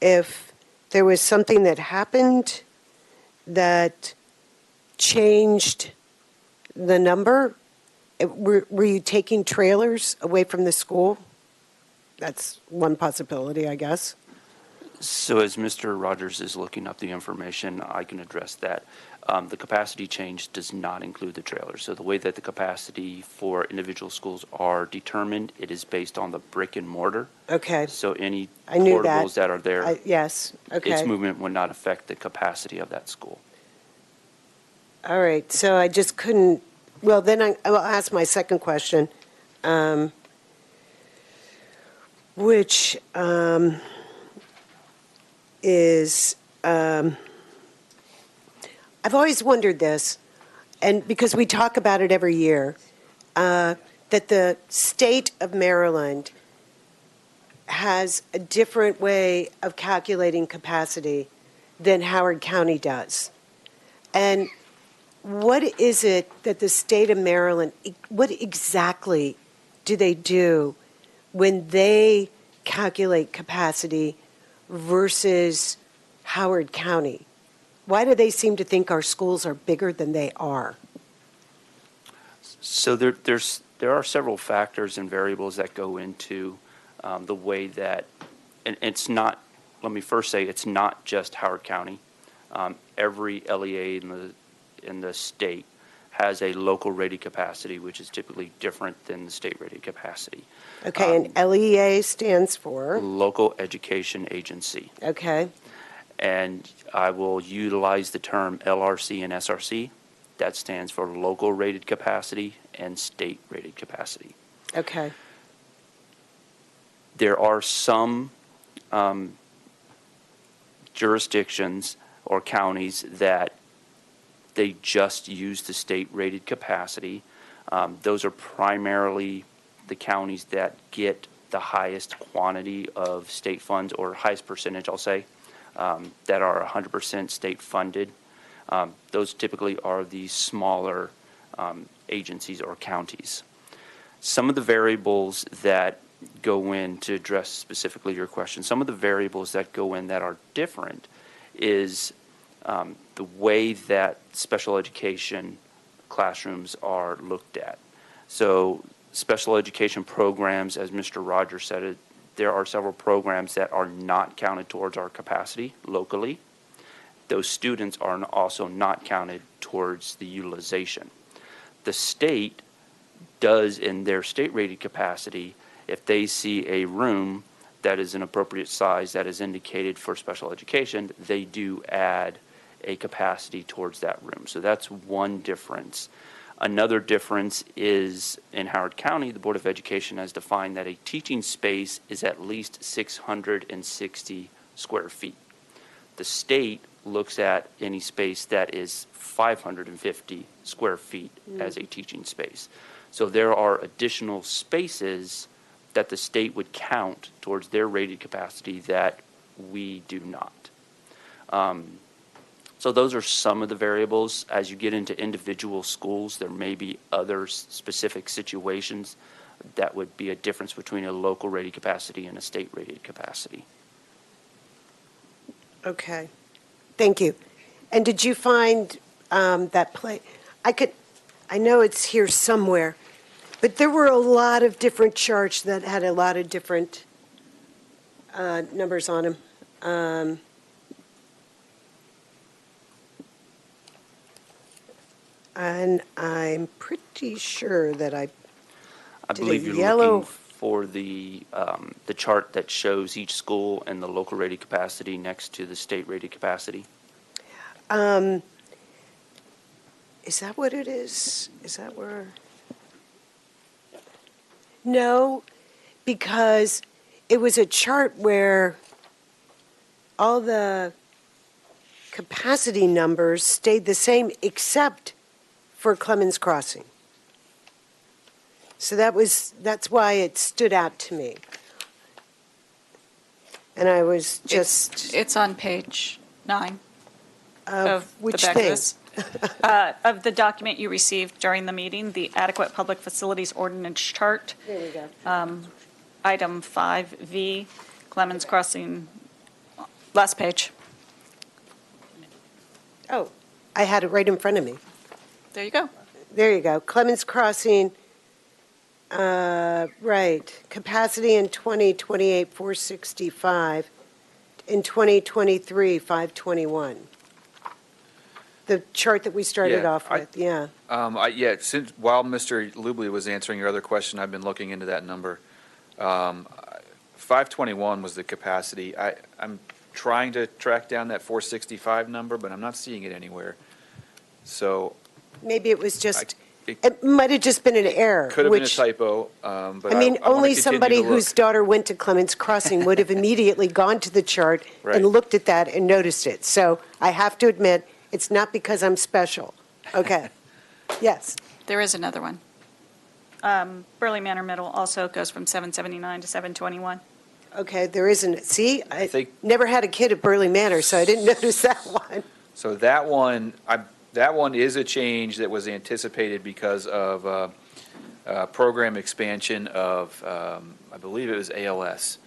if there was something that happened that changed the number. Were you taking trailers away from the school? That's one possibility, I guess. So as Mr. Rogers is looking up the information, I can address that. The capacity change does not include the trailers. So the way that the capacity for individual schools are determined, it is based on the brick and mortar. Okay. So any I knew portables that are there, yes, okay. its movement would not affect the capacity of that school. All right, so I just couldn't, well, then I will ask my second question, which is, I've always wondered this, and because we talk about it every year, that the state of Maryland has a different way of calculating capacity than Howard County does. And what is it that the state of Maryland, what exactly do they do when they calculate capacity versus Howard County? Why do they seem to think our schools are bigger than they are? So there are several factors and variables that go into the way that, and it's not, let me first say, it's not just Howard County. Every LEA in the state has a local rated capacity, which is typically different than the state rated capacity. Okay, and LEA stands for? Local Education Agency. Okay. And I will utilize the term LRC and SRC. That stands for local rated capacity and state rated capacity. Okay. There are some jurisdictions or counties that they just use the state rated capacity. Those are primarily the counties that get the highest quantity of state funds, or highest percentage, I'll say, that are 100% state funded. Those typically are the smaller agencies or counties. Some of the variables that go in, to address specifically your question, some of the variables that go in that are different is the way that special education classrooms are looked at. So special education programs, as Mr. Rogers said it, there are several programs that are not counted towards our capacity locally. Those students are also not counted towards the utilization. The state does, in their state rated capacity, if they see a room that is an appropriate size that is indicated for special education, they do add a capacity towards that room. So that's one difference. Another difference is in Howard County, the Board of Education has defined that a teaching space is at least 660 square feet. The state looks at any space that is 550 square feet as a teaching space. So there are additional spaces that the state would count towards their rated capacity that we do not. So those are some of the variables. As you get into individual schools, there may be other specific situations that would be a difference between a local rated capacity and a state rated capacity. Okay. Thank you. And did you find that play? I know it's here somewhere, but there were a lot of different charts that had a lot of different numbers on them. And I'm pretty sure that I believe you're yellow. looking for the chart that shows each school and the local rated capacity next to the state rated capacity. Is that what it is? Is that where? No, because it was a chart where all the capacity numbers stayed the same except for Clemens Crossing. So that's why it stood out to me. And I was just, It's on page 9 of the which back of thing? this. Of the document you received during the meeting, the adequate public facilities ordinance chart. There we go. Item 5V, Clemens Crossing, last page. Oh, I had it right in front of me. There you go. There you go. Clemens Crossing, right. Capacity in 2028, 465. In 2023, 521. The chart that we started Yeah, off with, yeah. Since while Mr. Lubley was answering your other question, I've been looking into that number. 521 was the capacity. I'm trying to track down that 465 number, but I'm not seeing it anywhere. So Maybe it was just, it might have just been an error. could have been a which- typo, but I mean, I wanna only continue somebody to look. whose daughter went to Clemens Crossing would have immediately gone to the chart Right. and looked at that and noticed it. So I have to admit, it's not because I'm special. Okay. Yes. There is another one. Burley Manor Middle also goes from 779 to 721. Okay, there isn't. See, I think- never had a kid at Burley Manor, so I didn't notice that one. So that one is a change that was anticipated because of program expansion of, I believe it was ALS.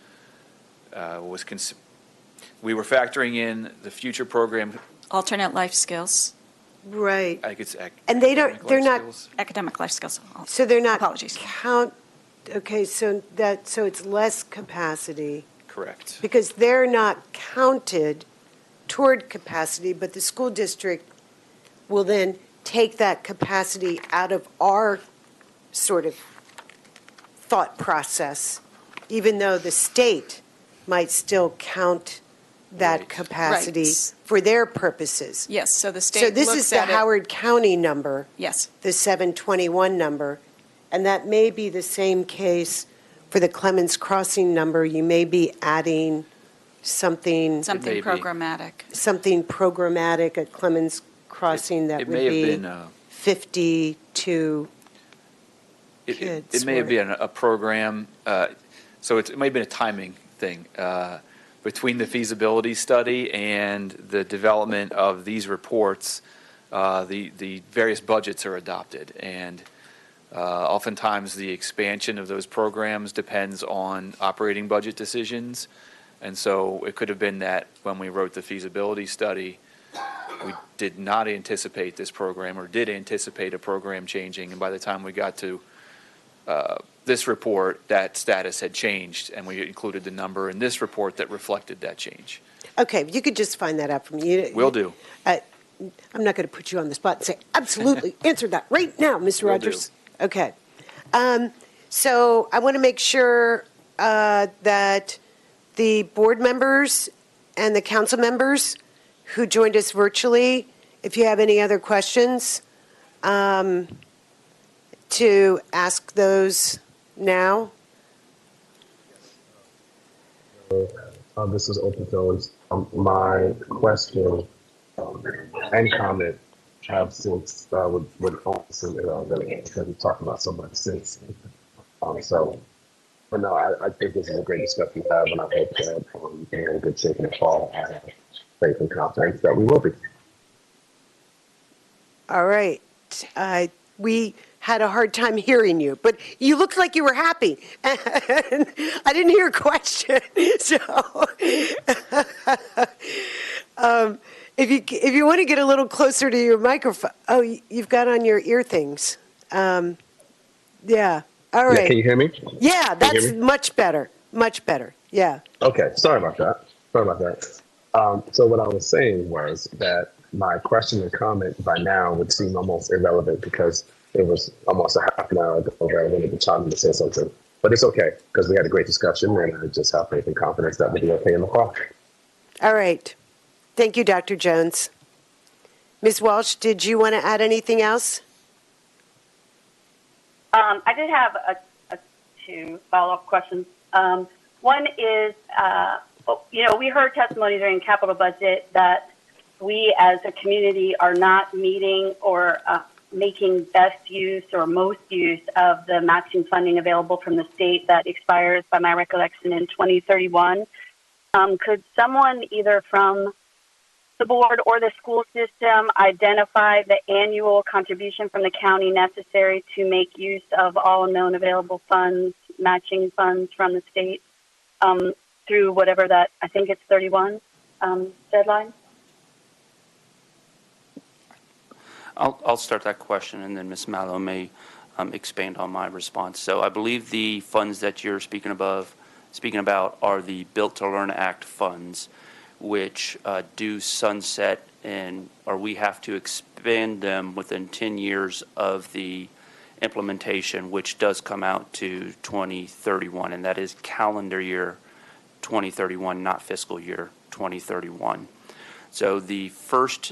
We were factoring in the future program. Alternate life skills, Right. I think it's And they don't- academic they're life not- skills. academic life skills. So they're not Apologies. okay, so it's less capacity Correct. because they're not counted toward capacity, but the school district will then take that capacity out of our sort of thought process, even though the state might still count that Right. capacity Right. for their purposes. Yes, so the state So this looks is the at it- Howard County number, Yes, the 721 number, and that may be the same case for the Clemens Crossing number. You may be adding something something may be. programmatic. programmatic at Clemens Crossing that It would may have be been 52 kids. It may have or- been a program, so it may have been a timing thing between the feasibility study and the development of these reports. The various budgets are adopted, and oftentimes the expansion of those programs depends on operating budget decisions. And so it could have been that when we wrote the feasibility study, we did not anticipate this program or did anticipate a program changing. And by the time we got to this report, that status had changed, and we included the number in this report that reflected that change. Okay, you could just find that out from you. Will do. I'm not going to put you on the spot and say, absolutely, answer that right now, Mr. Will Rogers. Okay. So I want to make sure that the board members and the council members who joined us virtually, if you have any other questions, to ask those now. This is Open Fields. My question and comment have since with Austin because we talked about so much since. But no, I think this is a great discussion to have, and I hope that we're in good shape in the fall. I have faith and confidence that we will be. All right. We had a hard time hearing you, but you looked like you were happy. And I didn't hear a question. So if you want to get a little closer to your microphone. Oh, you've got on your ear things. Yeah. All right. Yeah, can you hear me? Yeah, Can you that's hear me? much better. Much better. Yeah. Okay, sorry about that. So what I was saying was that my question and comment by now would seem almost irrelevant because it was almost a half an hour ago that I wanted to chime in to say something. But it's okay because we had a great discussion and I just have faith and confidence that we'll be okay in the fall. All right. Thank you, Dr. Jones. Ms. Walsh, did you want to add anything else? I did have two follow-up questions. One is, we heard testimony during capital budget that we as a community are not meeting or making best use or most use of the matching funding available from the state that expires, by my recollection, in 2031. Could someone either from the board or the school system identify the annual contribution from the county necessary to make use of all known available funds, matching funds from the state through whatever that, I think it's 31 deadline? I'll start that question, and then Ms. Mallow may expand on my response. So I believe the funds that you're speaking about are the Built to Learn Act funds, which do sunset or we have to expand them within 10 years of the implementation, which does come out to 2031, and that is calendar year 2031, not fiscal year 2031. So the first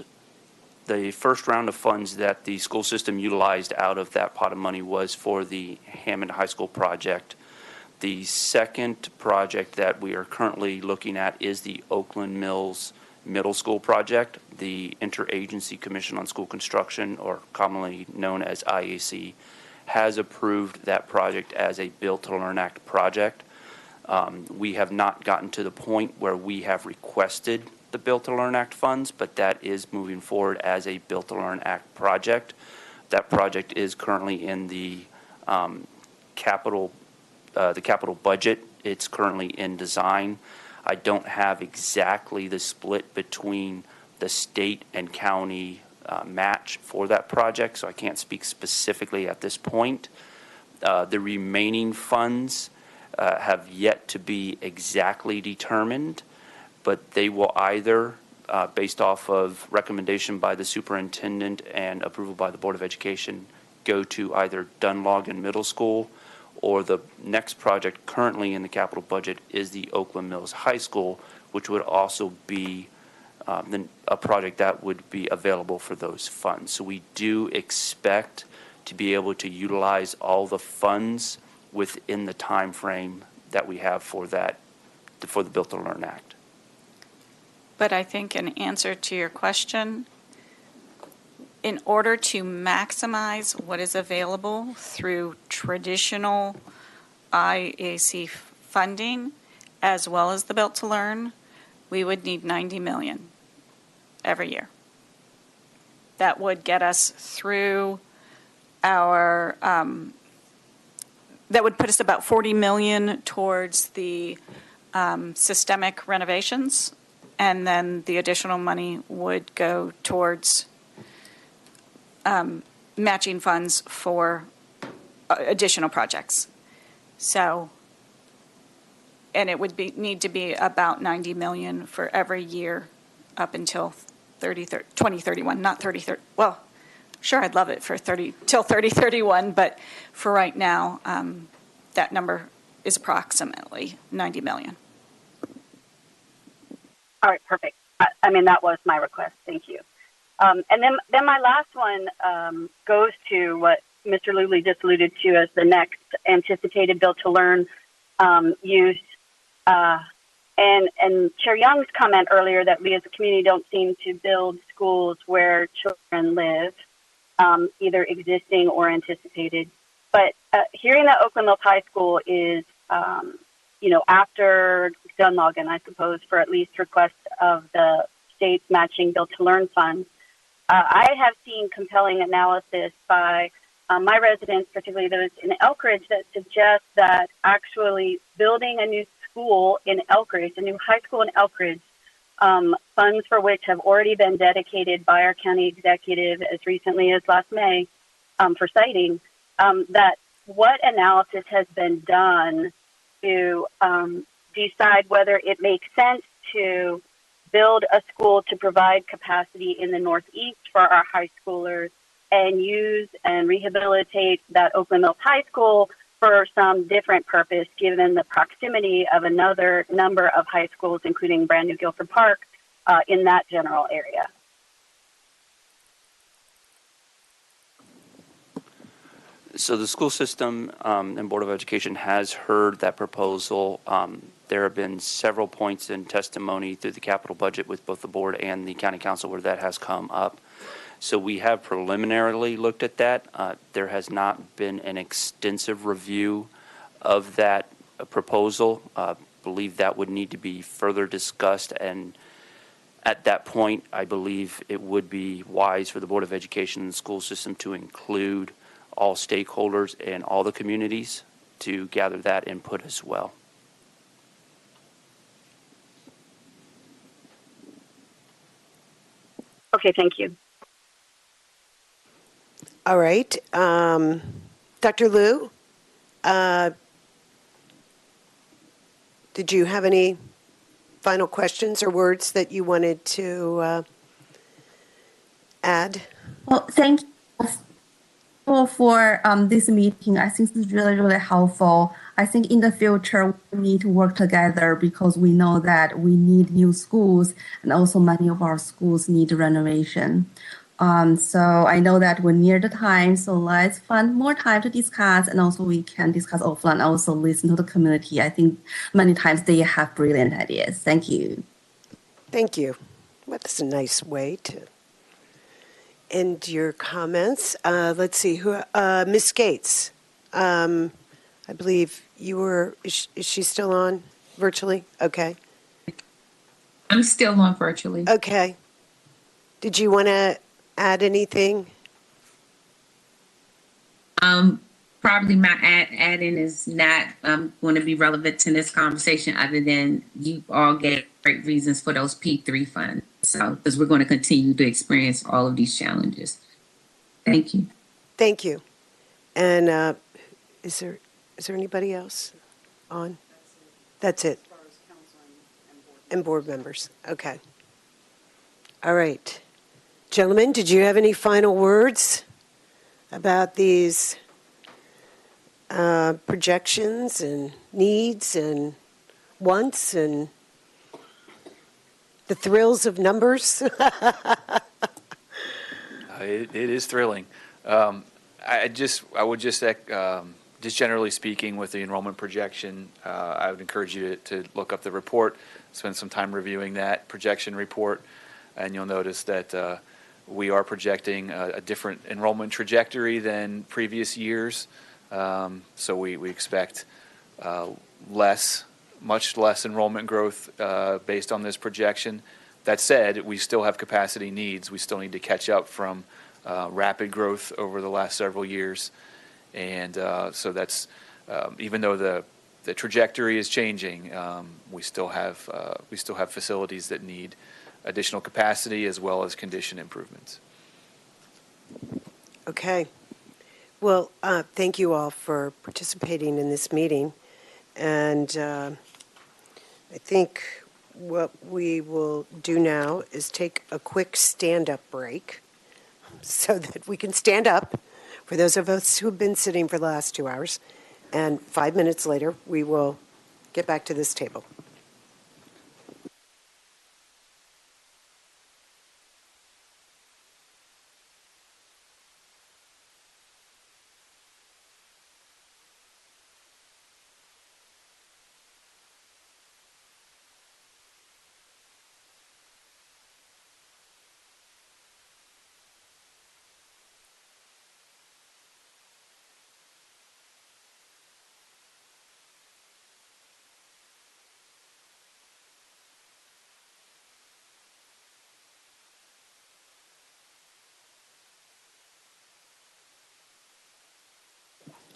round of funds that the school system utilized out of that pot of money was for the Hammond High School project. The second project that we are currently looking at is the Oakland Mills Middle School project. The Interagency Commission on School Construction, or commonly known as IAC, has approved that project as a Built to Learn Act project. We have not gotten to the point where we have requested the Built to Learn Act funds, but that is moving forward as a Built to Learn Act project. That project is currently in the capital budget. It's currently in design. I don't have exactly the split between the state and county match for that project, so I can't speak specifically at this point. The remaining funds have yet to be exactly determined, but they will either, based off of recommendation by the superintendent and approval by the Board of Education, go to either Dunlogan Middle School, or the next project currently in the capital budget is the Oakland Mills High School, which would also be a project that would be available for those funds. So we do expect to be able to utilize all the funds within the time frame that we have for the Built to Learn Act. But I think in answer to your question, in order to maximize what is available through traditional IAC funding, as well as the Built to Learn, we would need $90 million every year. That would get us through that would put us about $40 million towards the systemic renovations, and then the additional money would go towards matching funds for additional projects. So, and it would need to be about $90 million for every year up until 2031, not 3030. Well, sure, I'd love it for till 3031, but for right now, that number is approximately $90 million. All right, perfect. I mean, that was my request. Thank you. And then my last one goes to what Mr. Lubley just alluded to as the next anticipated Built to Learn use. And Chair Young's comment earlier that we as a community don't seem to build schools where children live, either existing or anticipated. But hearing that Oakland Mills High School is, after Dunlogan, I suppose, for at least request of the state's matching Built to Learn funds, I have seen compelling analysis by my residents, particularly those in Elkridge, that suggest that actually building a new school in Elkridge, a new high school in Elkridge, funds for which have already been dedicated by our county executive as recently as last May for siting, that what analysis has been done to decide whether it makes sense to build a school to provide capacity in the Northeast for our high schoolers and use and rehabilitate that Oakland Mills High School for some different purpose, given the proximity of another number of high schools, including brand new Guilford Park, in that general area. So the school system and Board of Education has heard that proposal. There have been several points in testimony through the capital budget with both the board and the county council where that has come up. So we have preliminarily looked at that. There has not been an extensive review of that proposal. Believe that would need to be further discussed, and at that point, I believe it would be wise for the Board of Education and the school system to include all stakeholders and all the communities to gather that input as well. Okay, thank you. All right. Dr. Liu, did you have any final questions or words that you wanted to add? Well, thank you for this meeting. I think it's really, really helpful. I think in the future, we need to work together because we know that we need new schools and also many of our schools need renovation. So I know that we're near the time, so let's find more time to discuss, and also we can discuss offline, also listen to the community. I think many times they have brilliant ideas. Thank you. Thank you. Well, that's a nice way to end your comments. Let's see, who, Ms. Gates, I believe you were, is she still on virtually? Okay. I'm still on virtually. Okay. Did you want to add anything? Probably my add-in is not going to be relevant to this conversation other than you all gave great reasons for those P3 funds. So, because we're going to continue to experience all of these challenges. Thank you. Thank you. And is there anybody else on? That's it. And board members. Okay. All right. Gentlemen, did you have any final words about these projections and needs and wants and the thrills of numbers? It is thrilling. I would just generally speaking with the enrollment projection, I would encourage you to look up the report, spend some time reviewing that projection report, and you'll notice that we are projecting a different enrollment trajectory than previous years. So we expect much less enrollment growth based on this projection. That said, we still have capacity needs. We still need to catch up from rapid growth over the last several years. And so that's, even though the trajectory is changing, we still have facilities that need additional capacity as well as condition improvements. Okay. Well, thank you all for participating in this meeting. And I think what we will do now is take a quick stand-up break so that we can stand up for those of us who have been sitting for the last 2 hours. And 5 minutes later, we will get back to this table.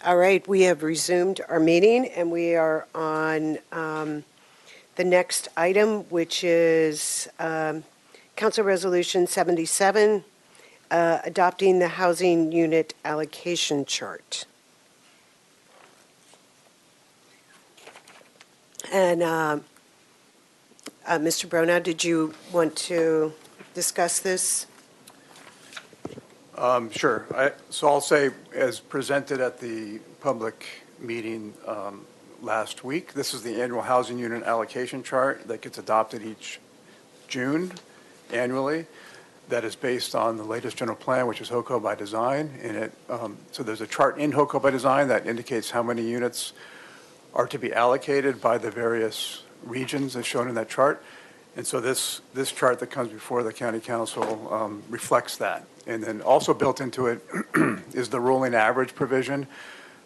All right, we have resumed our meeting, and we are on the next item, which is Council Resolution 77, adopting the housing unit allocation chart. And Mr. Bronow, did you want to discuss this? Sure. So I'll say, as presented at the public meeting last week, this is the annual housing unit allocation chart that gets adopted each June annually. that is based on the latest general plan, which is Hoco by design. And so there's a chart in Hoco by design that indicates how many units are to be allocated by the various regions as shown in that chart. And so this chart that comes before the county council reflects that. And then also built into it is the rolling average provision.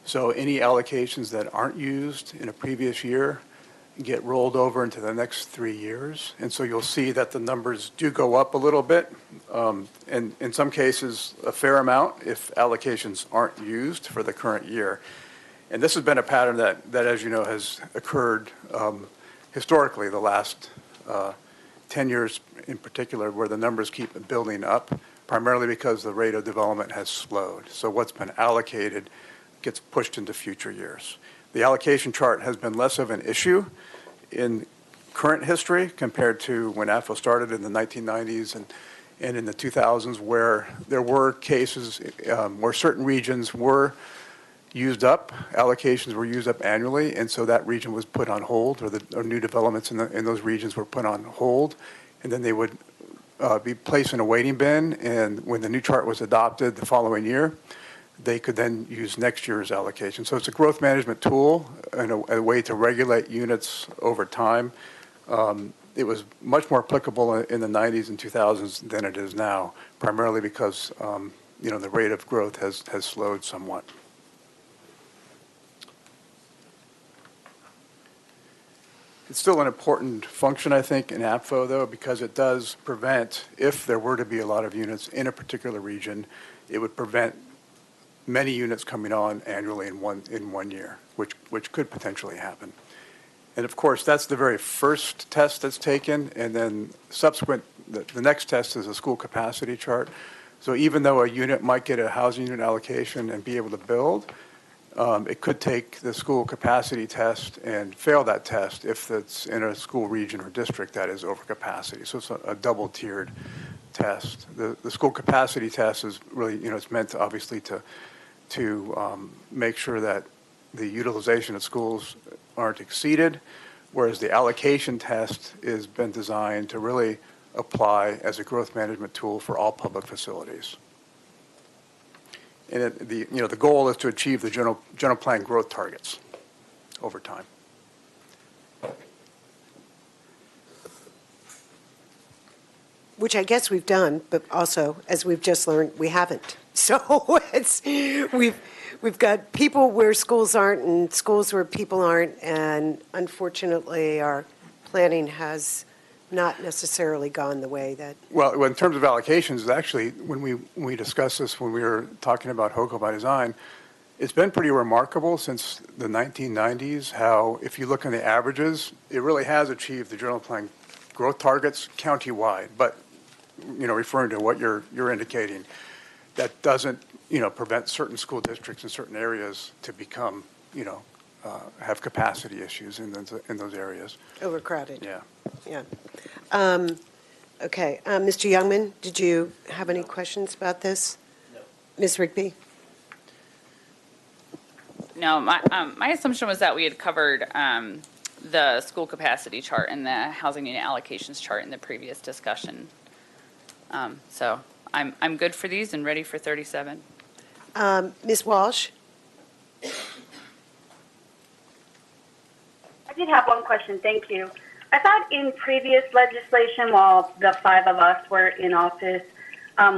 So any allocations that aren't used in a previous year get rolled over into the next 3 years. And so you'll see that the numbers do go up a little bit, and in some cases a fair amount if allocations aren't used for the current year. And this has been a pattern that as you know, has occurred historically the last 10 years in particular, where the numbers keep building up, primarily because the rate of development has slowed. So what's been allocated gets pushed into future years. The allocation chart has been less of an issue in current history compared to when AFO started in the 1990s and in the 2000s, where there were cases where certain regions were used up, allocations were used up annually, and so that region was put on hold, or new developments in those regions were put on hold, and then they would be placed in a waiting bin, and when the new chart was adopted the following year, they could then use next year's allocation. So it's a growth management tool and a way to regulate units over time. It was much more applicable in the 90s and 2000s than it is now, primarily because the rate of growth has slowed somewhat. It's still an important function, I think, in APFO, though, because it does prevent, if there were to be a lot of units in a particular region, it would prevent many units coming on annually in one year, which could potentially happen. And of course, that's the very first test that's taken, and then subsequent, the next test is a school capacity chart. So even though a unit might get a housing unit allocation and be able to build, it could take the school capacity test and fail that test if it's in a school region or district that is over capacity. So it's a double-tiered test. The school capacity test is really, it's meant to obviously to make sure that the utilization of schools aren't exceeded, whereas the allocation test has been designed to really apply as a growth management tool for all public facilities. And the goal is to achieve the general plan growth targets over time. Which I guess we've done, but also, as we've just learned, we haven't. So we've got people where schools aren't and schools where people aren't, and unfortunately our planning has not necessarily gone the way that... Well, in terms of allocations, actually, when we discussed this when we were talking about Hoco by design, it's been pretty remarkable since the 1990s how, if you look in the averages, it really has achieved the general plan growth targets countywide. But, referring to what you're indicating, that doesn't, prevent certain school districts in certain areas to become, have capacity issues in those areas. Overcrowded. Yeah. Yeah. Okay. Mr. Youngman, did you have any questions about this? No. Ms. Rigby? No, my assumption was that we had covered the school capacity chart and the housing unit allocations chart in the previous discussion. So I'm good for these and ready for 37. Ms. Walsh? I did have one question. Thank you. I thought in previous legislation, while the 5 of us were in office,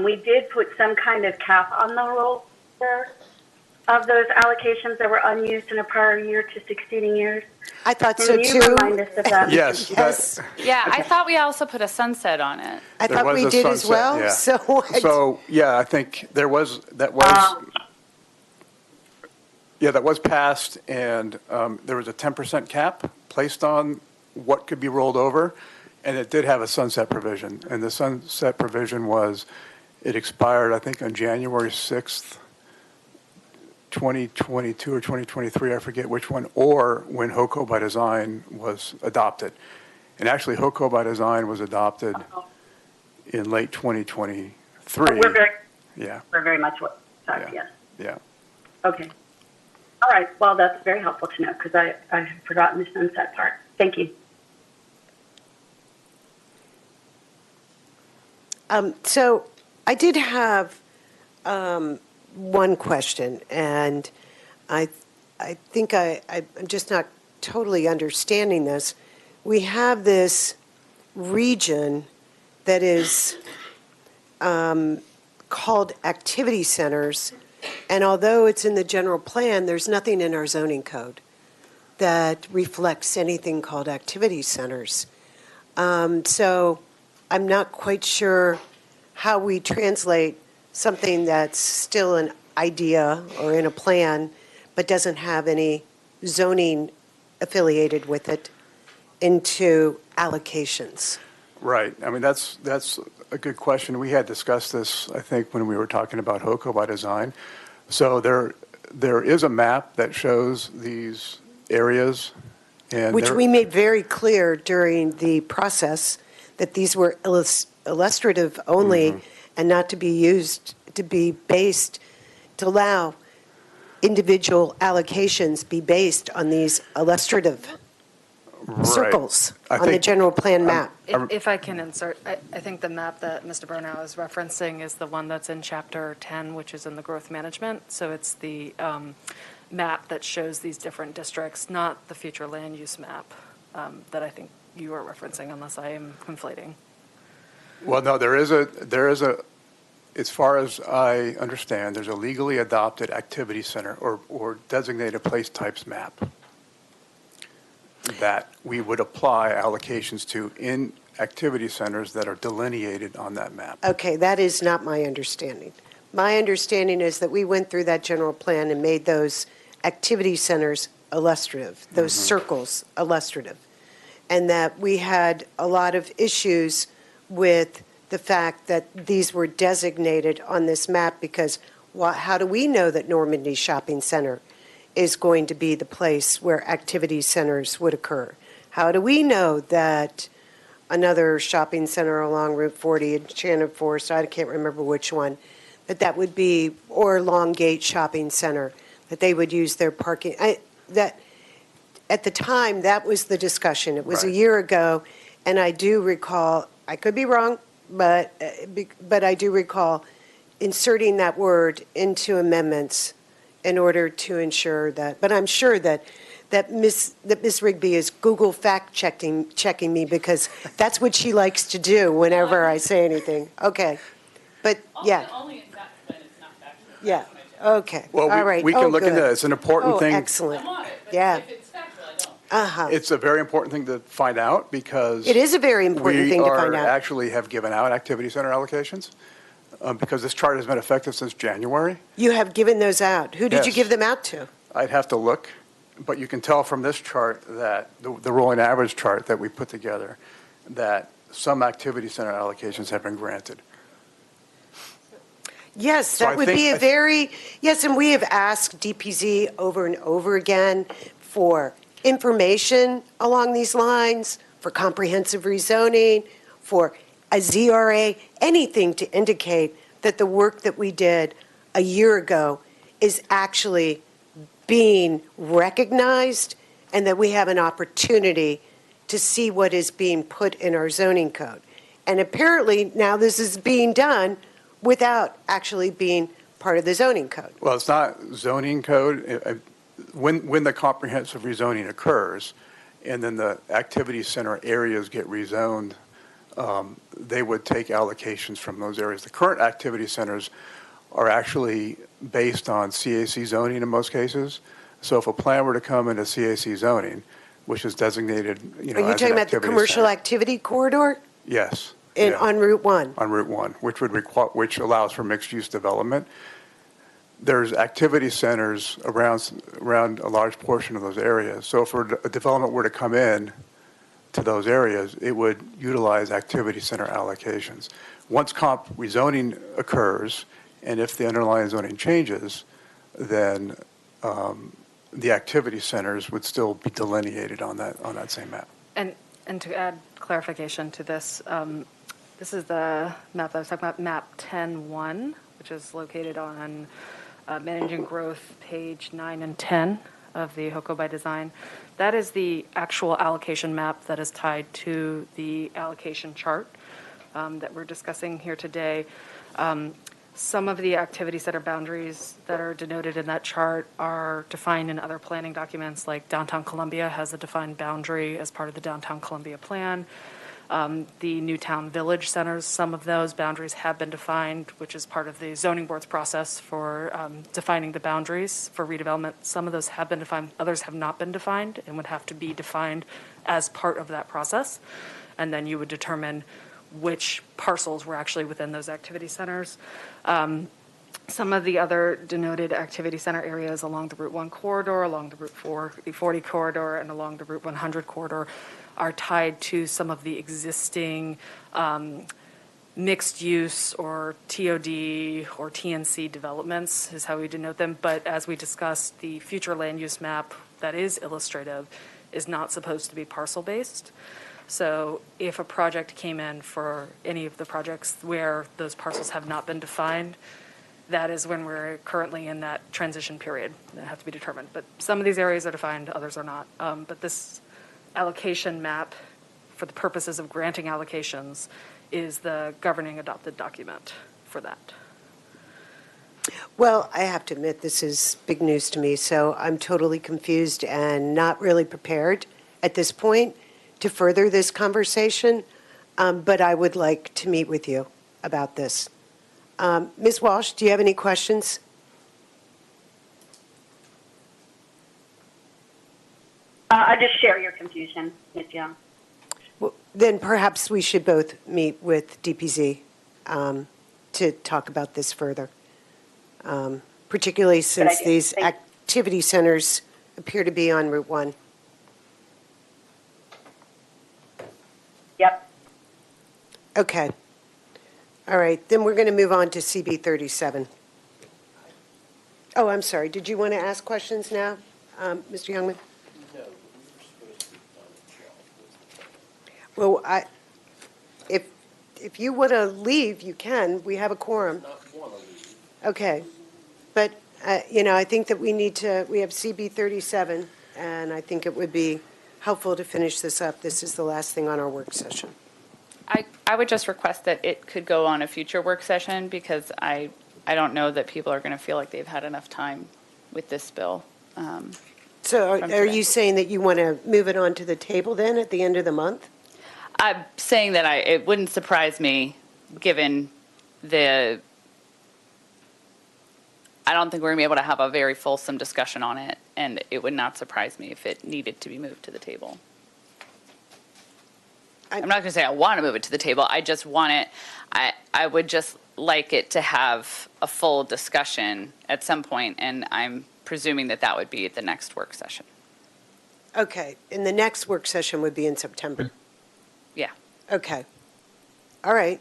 we did put some kind of cap on the roll of those allocations that were unused in a prior year to succeeding years. I thought so too. Can you remind us of that? Yes. Yes. Yeah, I thought we also put a sunset on it. I thought we did as well. Yeah. So yeah, I think that was passed, and there was a 10% cap placed on what could be rolled over, and it did have a sunset provision. And the sunset provision was, it expired, I think, on January 6th, 2022 or 2023, I forget which one, or when Hoco by design was adopted. And actually, Hoco by design was adopted in late 2023. We're very much sorry, yeah. yes. Yeah. Okay. All right. Well, that's very helpful to know because I had forgotten the sunset part. Thank you. So I did have one question, and I think I'm just not totally understanding this. We have this region that is called activity centers, and although it's in the general plan, there's nothing in our zoning code that reflects anything called activity centers. So I'm not quite sure how we translate something that's still an idea or in a plan, but doesn't have any zoning affiliated with it, into allocations. Right. I mean, that's a good question. We had discussed this, I think, when we were talking about Hoco by design. So there is a map that shows these areas, and Which we made very clear during the process, that these were illustrative only, and not to be used, to be based, to allow individual allocations be based on these illustrative circles on the general plan map. If I can insert, I think the map that Mr. Burnow is referencing is the one that's in Chapter 10, which is in the growth management. So it's the map that shows these different districts, not the future land use map that I think you are referencing, unless I am conflating. Well, no, there is a, as far as I understand, there's a legally adopted activity center or designated place types map that we would apply allocations to in activity centers that are delineated on that map. Okay, that is not my understanding. My understanding is that we went through that general plan and made those activity centers illustrative, those circles illustrative, and that we had a lot of issues with the fact that these were designated on this map because how do we know that Normandy Shopping Center is going to be the place where activity centers would occur? How do we know that another shopping center along Route 40 in Shannon Forest, I can't remember which one, that would be, or Longgate Shopping Center, that they would use their parking? That at the time, that was the discussion. It was a year ago, and I do recall, I could be wrong, but I do recall inserting that word into amendments in order to ensure that. But I'm sure that Ms. Rigby is Google checking me, because that's what she likes to do whenever I say anything. Okay, but yeah. Only in fact when it's not factual. Yeah. Okay. Well, all right. we can look into it. It's an important thing. Excellent. I'm on it, but Yeah. if it's factual, I don't. It's a very important thing to find out because It is a very important thing to find out. We actually have given out activity center allocations because this chart has been effective since January. You have given those out. Who did you Yes. give them out to? I'd have to look, but you can tell from this chart that the rolling average chart that we put together that some activity center allocations have been granted. Yes, So that I would think- be a very, yes, and we have asked DPZ over and over again for information along these lines, for comprehensive rezoning, for a ZRA, anything to indicate that the work that we did a year ago is actually being recognized and that we have an opportunity to see what is being put in our zoning code. And apparently now this is being done without actually being part of the zoning code. Well, it's not zoning code. When the comprehensive rezoning occurs and then the activity center areas get rezoned, they would take allocations from those areas. The current activity centers are actually based on CAC zoning in most cases. So if a plan were to come into CAC zoning, which is designated, Are you as an talking about the activity commercial center. activity corridor Yes. on Route 1? On Route 1, which allows for mixed-use development. There's activity centers around a large portion of those areas. So if a development were to come in to those areas, it would utilize activity center allocations. Once comp rezoning occurs, and if the underlying zoning changes, then the activity centers would still be delineated on that same map. And to add clarification to this, this is the map that I was talking about, map 10-1, which is located on Managing Growth, page 9 and 10 of the Hoco by Design. That is the actual allocation map that is tied to the allocation chart. that we're discussing here today. Some of the activity center boundaries that are denoted in that chart are defined in other planning documents, like Downtown Columbia has a defined boundary as part of the Downtown Columbia plan. The Newtown Village centers, some of those boundaries have been defined, which is part of the zoning board's process for defining the boundaries for redevelopment. Some of those have been defined, others have not been defined and would have to be defined as part of that process. And then you would determine which parcels were actually within those activity centers. Some of the other denoted activity center areas along the Route 1 corridor, along the Route 40 corridor, and along the Route 100 corridor are tied to some of the existing mixed use or TOD or TNC developments is how we denote them. But as we discussed, the future land use map that is illustrative is not supposed to be parcel based. So if a project came in for any of the projects where those parcels have not been defined, that is when we're currently in that transition period that have to be determined. But some of these areas are defined, others are not. But this allocation map, for the purposes of granting allocations, is the governing adopted document for that. Well, I have to admit, this is big news to me, so I'm totally confused and not really prepared at this point to further this conversation, but I would like to meet with you about this. Ms. Walsh, do you have any questions? I just share your confusion, Ms. Young. Well, then perhaps we should both meet with DPZ to talk about this further, particularly since these activity centers appear to be on Route 1. Yep. Okay. All right, then we're going to move on to CB 37. Oh, I'm sorry. Did you want to ask questions now, Mr. Youngman? Well, if you want to leave, you can. We have a quorum. Okay. But, I think that we have CB 37, and I think it would be helpful to finish this up. This is the last thing on our work session. I would just request that it could go on a future work session because I don't know that people are going to feel like they've had enough time with this bill. So are you saying that you want to move it on to the table then at the end of the month? I'm saying that it wouldn't surprise me given I don't think we're going to be able to have a very fulsome discussion on it, and it would not surprise me if it needed to be moved to the table. I'm not going to say I want to move it to the table. I just want it, I would just like it to have a full discussion at some point, and I'm presuming that would be at the next work session. Okay, and the next work session would be in September? Yeah. Okay. All right.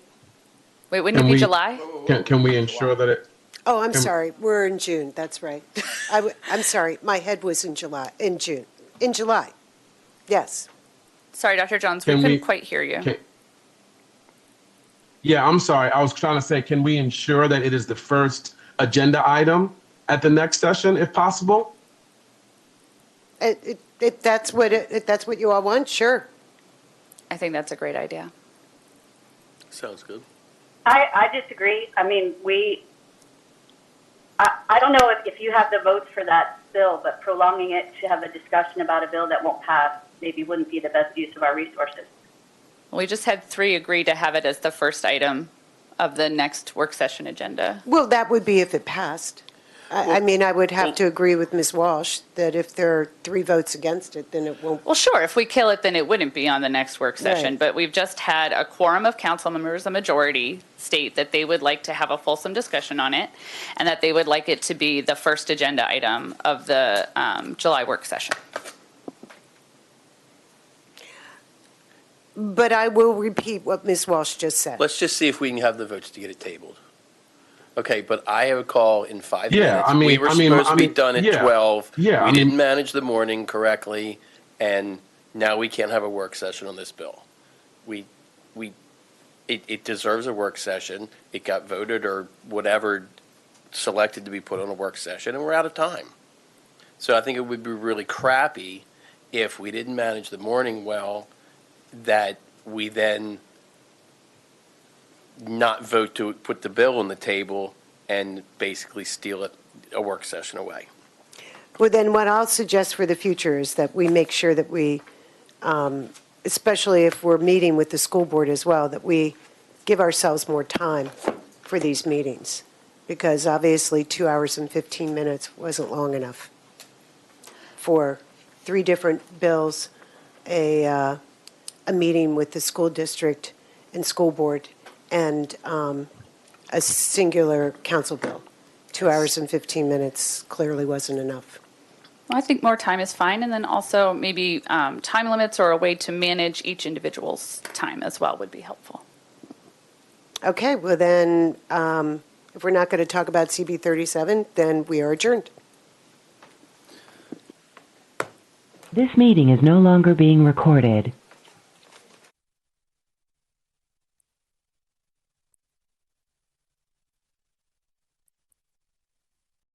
Wait, wouldn't it be July? Can we ensure that it? Oh, I'm sorry. We're in June. That's right. I'm sorry. My head was in June. In July. Yes. Sorry, Dr. Jones, we couldn't quite hear you. Yeah, I'm sorry. I was trying to say, can we ensure that it is the first agenda item at the next session, if possible? If that's what you all want, sure. I think that's a great idea. Sounds good. I disagree. I mean, I don't know if you have the votes for that bill, but prolonging it to have a discussion about a bill that won't pass maybe wouldn't be the best use of our resources. We just had 3 agree to have it as the first item of the next work session agenda. Well, that would be if it passed. I mean, I would have to agree with Ms. Walsh that if there are 3 votes against it, then it won't. Well, sure, if we kill it, then it wouldn't be on the next work session. Right. But we've just had a quorum of council members, a majority, state that they would like to have a fulsome discussion on it and that they would like it to be the first agenda item of the July work session. But I will repeat what Ms. Walsh just said. Let's just see if we can have the votes to get it tabled. Okay, but I have a call in 5 Yeah, minutes. I mean- We were I mean- supposed I to be mean, done at yeah. 12. Yeah, We I didn't mean- manage the morning correctly, and now we can't have a work session on this bill. It deserves a work session. It got voted or whatever selected to be put on a work session, and we're out of time. So I think it would be really crappy if we didn't manage the morning well, that we then not vote to put the bill on the table and basically steal a work session away. Well, then what I'll suggest for the future is that we make sure that we, especially if we're meeting with the school board as well, that we give ourselves more time for these meetings, because obviously 2 hours and 15 minutes wasn't long enough for 3 different bills, a meeting with the school district and school board, and a singular council bill. 2 hours and 15 minutes clearly wasn't enough. Well, I think more time is fine, and then also maybe time limits or a way to manage each individual's time as well would be helpful. Okay, well then, if we're not going to talk about CB 37, then we are adjourned. This meeting is no longer being recorded.